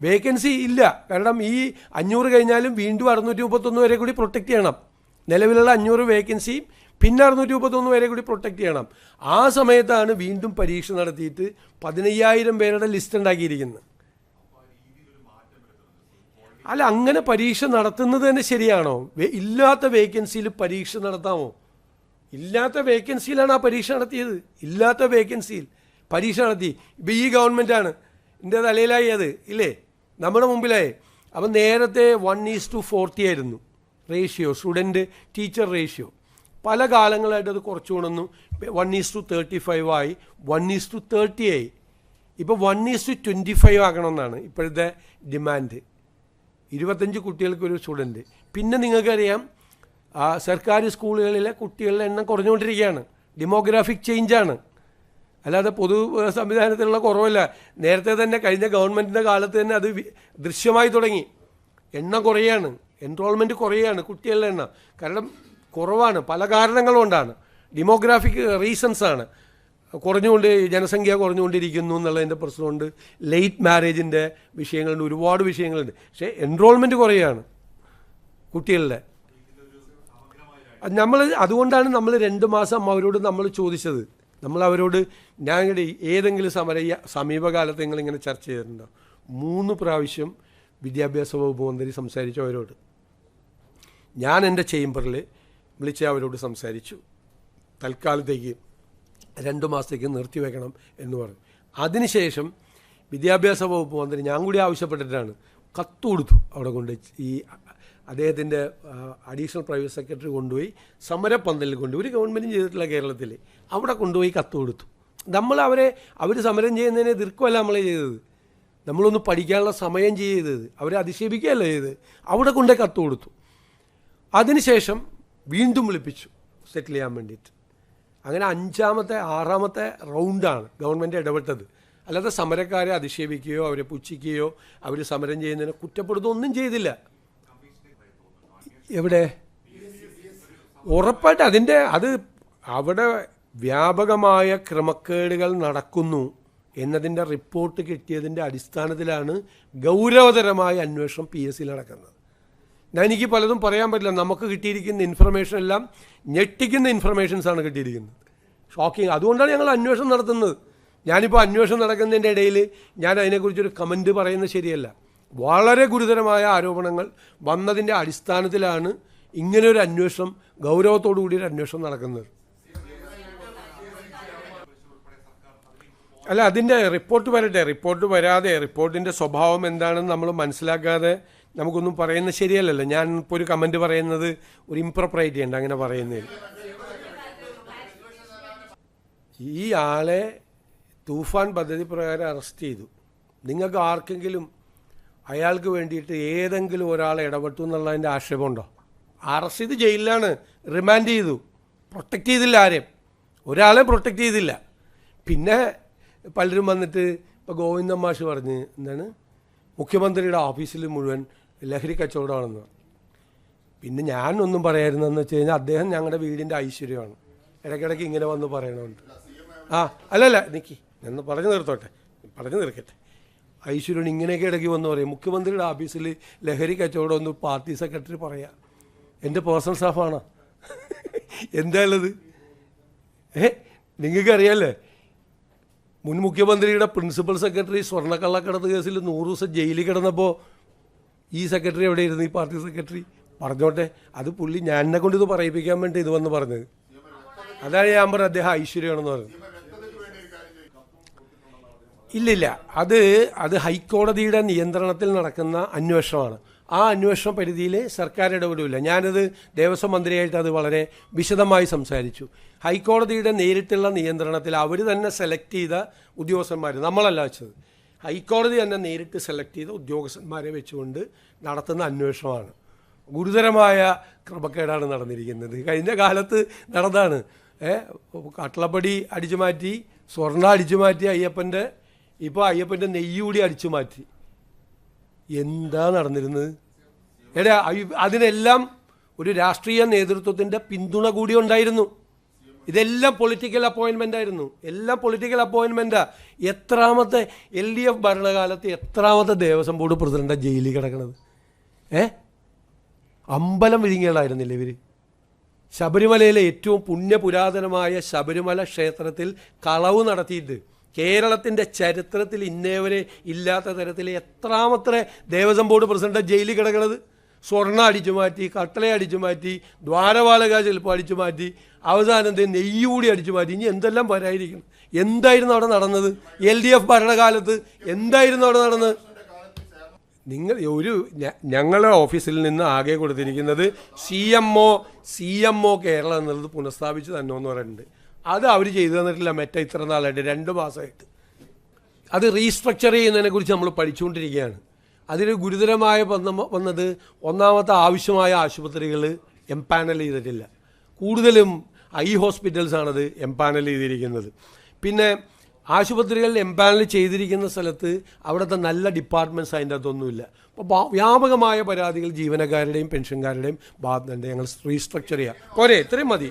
വേക്കൻസി ഇല്ല. കാരണം ഈ 500 കഴിഞ്ഞാലും വീണ്ടും 631 വരെ കൂടി പ്രൊട്ടക്റ്റ് ചെയ്യണം. നിലവിലുള്ള 500 വേക്കൻസിയും പിന്നെ 631 വരെ കൂടി പ്രൊട്ടക്റ്റ് ചെയ്യണം. ആ സമയത്താണ് വീണ്ടും പരീക്ഷ നടത്തിയിട്ട് 15,000 പേരുടെ ലിസ്റ്റ് ഉണ്ടാക്കിയിരിക്കുന്നത്. അല്ല, അങ്ങനെ പരീക്ഷ നടത്തുന്നത് തന്നെ ശരിയാണോ? ഇല്ലാത്ത വേക്കൻസിയിൽ പരീക്ഷ നടത്താമോ? ഇല്ലാത്ത വേക്കൻസിയിലാണ് ആ പരീക്ഷ നടത്തിയത്. ഇല്ലാത്ത വേക്കൻസിയിൽ പരീക്ഷ നടത്തി. ഇപ്പോൾ ഈ ഗവൺമെൻറ്റാണ് എൻ്റെ തലയിലായി അത് ഇല്ലേ, നമ്മുടെ മുമ്പിലായി. അപ്പം നേരത്തെ 1:40 ആയിരുന്നു റേഷ്യോ, സ്റ്റുഡൻറ്റ് ടീച്ചർ റേഷ്യോ. പല കാലങ്ങളായിട്ട് അത് കുറച്ചു കൊണ്ടു. 1:35 ആയി, 1:30 ആയി. ഇപ്പോൾ 1:25 ആക്കണമെന്നാണ് ഇപ്പോഴത്തെ ഡിമാൻഡ്. 25 കുട്ടികൾക്കൊരു സ്റ്റുഡൻറ്റ്. പിന്നെ നിങ്ങൾക്കറിയാം സർക്കാർ സ്കൂളുകളിലെ കുട്ടികളുടെ എണ്ണം കുറഞ്ഞുകൊണ്ടിരിക്കുകയാണ്. ഡെമോഗ്രാഫിക് ചേഞ്ചാണ്, അല്ലാതെ പൊതു സംവിധാനത്തിലുള്ള കുറവല്ല. നേരത്തെ തന്നെ കഴിഞ്ഞ ഗവൺമെൻറ്റിൻ്റെ കാലത്ത് തന്നെ അത് ദൃശ്യമായി തുടങ്ങി. എണ്ണം കുറയാണ്, എൻറോൾമെൻറ്റ് കുറയാണ്, കുട്ടികളുടെ എണ്ണം. കാരണം കുറവാണ്, പല കാരണങ്ങൾ കൊണ്ടാണ്. ഡെമോഗ്രാഫിക് റീസൺസാണ്. ജനസംഖ്യ കുറഞ്ഞുകൊണ്ടിരിക്കുന്നു എന്നുള്ളതിൻ്റെ പ്രശ്നമുണ്ട്. ലേറ്റ് മാരേജിൻ്റെ വിഷയങ്ങളുണ്ട്, ഒരുപാട് വിഷയങ്ങളുണ്ട്. പക്ഷേ എൻറോൾമെൻറ്റ് കുറയാണ് കുട്ടികളുടെ. അതുകൊണ്ടാണ് നമ്മൾ 2 മാസം അവരോട് നമ്മൾ ചോദിച്ചത്. നമ്മൾ അവരോട് ഏതെങ്കിലും സമീപകാലത്ത് നിങ്ങളിങ്ങനെ ചർച്ച ചെയ്തിട്ടുണ്ടോ? 3 പ്രാവശ്യം വിദ്യാഭ്യാസ വകുപ്പ് മന്ത്രി സംസാരിച്ചു അവരോട്. ഞാൻ എൻ്റെ ചേംബറിൽ വിളിച്ച് അവരോട് സംസാരിച്ചു. തൽക്കാലത്തേക്ക് 2 മാസത്തേക്ക് നിർത്തിവെക്കണം എന്ന് പറഞ്ഞു. അതിനുശേഷം വിദ്യാഭ്യാസ വകുപ്പ് മന്ത്രി ഞാൻ കൂടി ആവശ്യപ്പെട്ടിട്ടാണ് കത്ത് കൊടുത്തു. അവിടെ കൊണ്ട് ഈ അദ്ദേഹത്തിൻ്റെ അഡീഷണൽ പ്രൈവറ്റ് സെക്രട്ടറി കൊണ്ടുപോയി സമരപ്പന്തലിൽ കൊണ്ടുപോയി, ഒരു ഗവൺമെൻറ്റും ചെയ്തിട്ടില്ല കേരളത്തിൽ, അവിടെ കൊണ്ടുപോയി കത്ത് കൊടുത്തു. അവർ സമരം ചെയ്യുന്നതിനെ എതിർക്കുമല്ല നമ്മളെ ചെയ്തത്, നമ്മളൊന്ന് പഠിക്കാനുള്ള സമയം ചെയ്തത്, അവരെ അധിക്ഷേപിക്കുകയല്ല ചെയ്തത്. അവിടെ കൊണ്ടുപോയി കത്ത് കൊടുത്തു. അതിനുശേഷം വീണ്ടും വിളിപ്പിച്ചു സെറ്റിൽ ചെയ്യാൻ വേണ്ടിയിട്ട്. അങ്ങനെ 5ാമത്തെ 6ാമത്തെ റൗണ്ടാണ് ഗവൺമെൻറ് ഇടപെട്ടത്. അല്ലാതെ സമരക്കാരെ അധിക്ഷേപിക്കുകയോ അവരെ പുച്ഛിക്കുകയോ അവർ സമരം ചെയ്യുന്നതിനെ കുറ്റപ്പെടുത്തുകയോ ഒന്നും ചെയ്തില്ല. എവിടെ? ഉറപ്പായിട്ട് അത് അവിടെ വ്യാപകമായ ക്രമക്കേടുകൾ നടക്കുന്നു എന്നതിൻ്റെ റിപ്പോർട്ട് കിട്ടിയതിൻ്റെ അടിസ്ഥാനത്തിലാണ് ഗൗരവതരമായ അന്വേഷണം PSC നടക്കുന്നത്. എനിക്ക് പലതും പറയാൻ പറ്റില്ല. നമുക്ക് കിട്ടിയിരിക്കുന്ന ഇൻഫർമേഷൻ എല്ലാം ഞെട്ടിക്കുന്ന ഇൻഫർമേഷൻസാണ് കിട്ടിയിരിക്കുന്നത്, ഷോക്കിങ്. അതുകൊണ്ടാണ് ഞങ്ങൾ അന്വേഷണം നടത്തുന്നത്. ഞാനിപ്പോൾ അന്വേഷണം നടക്കുന്നതിൻ്റെ ഇടയിൽ ഞാൻ അതിനെക്കുറിച്ചൊരു കമൻറ്റ് പറയുന്നത് ശരിയല്ല. വളരെ ഗുരുതരമായ ആരോപണങ്ങൾ വന്നതിൻ്റെ അടിസ്ഥാനത്തിലാണ് ഇങ്ങനെയൊരു അന്വേഷണം, ഗൗരവത്തോടു കൂടി ഒരു അന്വേഷണം നടക്കുന്നത്. അല്ല, അതിൻ്റെ റിപ്പോർട്ട് വരട്ടെ. റിപ്പോർട്ട് വരാതെ റിപ്പോർട്ടിൻ്റെ സ്വഭാവം എന്താണെന്ന് നമ്മൾ മനസ്സിലാക്കാതെ നമുക്കൊന്നും പറയുന്നത് ശരിയല്ലല്ലോ. ഞാൻ ഇപ്പോൾ ഒരു കമൻറ്റ് പറയുന്നത് ഒരു ഇംപ്രോപ്രൈറ്റി ഉണ്ട് അങ്ങനെ പറയുന്നതിൽ. ഈ ആളെ തൂഫാൻ പദ്ധതി പ്രകാരം അറസ്റ്റ് ചെയ്തു. നിങ്ങൾക്ക് ആർക്കെങ്കിലും അയാൾക്ക് വേണ്ടിയിട്ട് ഏതെങ്കിലും ഒരാളെ ഇടപെട്ടു എന്നുള്ളതിൻ്റെ ആക്ഷേപമുണ്ടോ? അറസ്റ്റ് ചെയ്ത് ജയിലിലാണ്, റിമാൻഡ് ചെയ്തു, പ്രൊട്ടക്റ്റ് ചെയ്തില്ല ആരെയും, ഒരാളെ പ്രൊട്ടക്റ്റ് ചെയ്തില്ല. പിന്നെ പലരും വന്നിട്ട് ഇപ്പോൾ ഗോവിന്ദൻ മാഷ് പറഞ്ഞ് എന്താണ് മുഖ്യമന്ത്രിയുടെ ഓഫീസിൽ മുഴുവൻ ലഹരി കച്ചവടമാണെന്ന്. പിന്നെ ഞാനൊന്നും പറയായിരുന്നെന്ന് വെച്ച് കഴിഞ്ഞാൽ അദ്ദേഹം ഞങ്ങളുടെ വീടിൻ്റെ ഐശ്വര്യമാണ്. ഇടയ്ക്കിടയ്ക്ക് ഇങ്ങനെ വന്ന് പറയണമുണ്ട്. അല്ലല്ല നിൽക്കി എന്ന് പറഞ്ഞു തീർക്കട്ടെ. ഐശ്വര്യൻ ഇങ്ങനെയൊക്കെ ഇടയ്ക്ക് വന്ന് പറയും മുഖ്യമന്ത്രിയുടെ ഓഫീസിൽ ലഹരി കച്ചവടം ഒന്ന് പാർട്ടി സെക്രട്ടറി പറയാം. എൻ്റെ പേഴ്സണൽ സ്റ്റാഫാണോ? എന്താണത്? നിങ്ങൾക്കറിയാമല്ലേ, മുൻ മുഖ്യമന്ത്രിയുടെ പ്രിൻസിപ്പൽ സെക്രട്ടറി സ്വർണ്ണക്കള്ളക്കടത്ത് കേസിൽ 100 ദിവസം ജയിലിൽ കിടന്നപ്പോൾ ഈ സെക്രട്ടറി എവിടെയായിരുന്നു? ഈ പാർട്ടി സെക്രട്ടറി പറഞ്ഞോട്ടെ, അത് പുള്ളി ഞാൻ എന്നെ കൊണ്ട് ഇത് പറയിപ്പിക്കാൻ വേണ്ടി ഇത് വന്ന് പറഞ്ഞത്. അതാണ് ഞാൻ പറഞ്ഞത് അദ്ദേഹം ഐശ്വര്യമാണെന്ന് പറഞ്ഞത്. ഇല്ലില്ല, അത് ഹൈക്കോടതിയുടെ നിയന്ത്രണത്തിൽ നടക്കുന്ന അന്വേഷണമാണ്. ആ അന്വേഷണ പരിധിയിൽ സർക്കാർ ഇടപെടില്ല. ഞാനത് ദേവസ്വം മന്ത്രിയായിട്ട് അത് വളരെ വിശദമായി സംസാരിച്ചു. ഹൈക്കോടതിയുടെ നേരിട്ടുള്ള നിയന്ത്രണത്തിൽ അവർ തന്നെ സെലക്ട് ചെയ്ത ഉദ്യോഗസ്ഥന്മാർ, നമ്മളല്ല വെച്ചത്, ഹൈക്കോടതി തന്നെ നേരിട്ട് സെലക്ട് ചെയ്ത ഉദ്യോഗസ്ഥന്മാരെ വെച്ചുകൊണ്ട് നടത്തുന്ന അന്വേഷണമാണ്. ഗുരുതരമായ ക്രമക്കേടാണ് നടന്നിരിക്കുന്നത്. കഴിഞ്ഞ കാലത്ത് നടന്നാണ്. കട്ടളപ്പടി അടിച്ചു മാറ്റി, സ്വർണ്ണ അടിച്ചു മാറ്റി അയ്യപ്പൻ്റെ, ഇപ്പോൾ അയ്യപ്പൻ്റെ നെയ്യ് കൂടി അടിച്ചു മാറ്റി. എന്താ നടന്നിരുന്നത്? അതിനെല്ലാം ഒരു രാഷ്ട്രീയ നേതൃത്വത്തിൻ്റെ പിന്തുണ കൂടി ഉണ്ടായിരുന്നു. ഇതെല്ലാം പൊളിറ്റിക്കൽ അപ്പോയിൻമെൻ്റ് ആയിരുന്നു, എല്ലാം പൊളിറ്റിക്കൽ അപ്പോയിൻമെൻറ്റാ. എത്രാമത്തെ LDF ഭരണകാലത്ത് എത്രാമത്തെ ദേവസ്വം ബോർഡ് പ്രസിഡന്റാണ് ജയിലിൽ കിടക്കണത്? അമ്പലം വിഴുങ്ങികളായിരുന്നില്ല ഇവർ. ശബരിമലയിലെ ഏറ്റവും പുണ്യപുരാതനമായ ശബരിമല ക്ഷേത്രത്തിൽ കളവ് നടത്തിയിട്ട് കേരളത്തിൻ്റെ ചരിത്രത്തിൽ ഇന്നേവരെ ഇല്ലാത്ത തരത്തിൽ എത്രാമത്തെ ദേവസ്വം ബോർഡ് പ്രസിഡന്റ് ജയിലിൽ കിടക്കണത്? സ്വർണ്ണ അടിച്ചു മാറ്റി, കട്ടള അടിച്ചു മാറ്റി, ദ്വാരപാലക ശില്പം അടിച്ചു മാറ്റി, അവസാനം നെയ്യ് കൂടി അടിച്ചു മാറ്റി. ഇനി എന്തെല്ലാം വരായിരിക്കണം? എന്തായിരുന്നു അവിടെ നടന്നത്? LDF ഭരണകാലത്ത് എന്തായിരുന്നു അവിടെ നടന്നത്? നിങ്ങൾ ഞങ്ങളുടെ ഓഫീസിൽ നിന്ന് ആകെ കൊടുത്തിരിക്കുന്നത് CMO കേരളം എന്നുള്ളത് പുനഃസ്ഥാപിച്ച് തന്നെ എന്ന് പറയുന്നുണ്ട്. അത് അവർ ചെയ്തു തന്നിട്ടില്ല. ഇത്ര നാളായിട്ട് 2 മാസമായിട്ട് അത് റീസ്ട്രക്ചർ ചെയ്യുന്നതിനെ കുറിച്ച് നമ്മൾ പഠിച്ചുകൊണ്ടിരിക്കുകയാണ്. അതിൽ ഗുരുതരമായ വന്നത്, ഒന്നാമത്തെ ആവശ്യമായ ആശുപത്രികൾ എംപാനൽ ചെയ്തിട്ടില്ല. കൂടുതലും ഹോസ്പിറ്റൽസാണത് എംപാനൽ ചെയ്തിരിക്കുന്നത്. പിന്നെ ആശുപത്രികളിൽ എംപാനൽ ചെയ്തിരിക്കുന്ന സ്ഥലത്ത് അവിടുത്തെ നല്ല ഡിപ്പാർട്ട്മെൻറ്റ്സ് അതിൻ്റെ അകത്തൊന്നുമില്ല. അപ്പോൾ വ്യാപകമായ പരാതികൾ ജീവനക്കാരുടെയും പെൻഷൻകാരുടെയും ഭാഗത്തുണ്ട്. ഞങ്ങൾ റീസ്ട്രക്ചർ ചെയ്യുക പോരെ, ഇത്രയും മതി.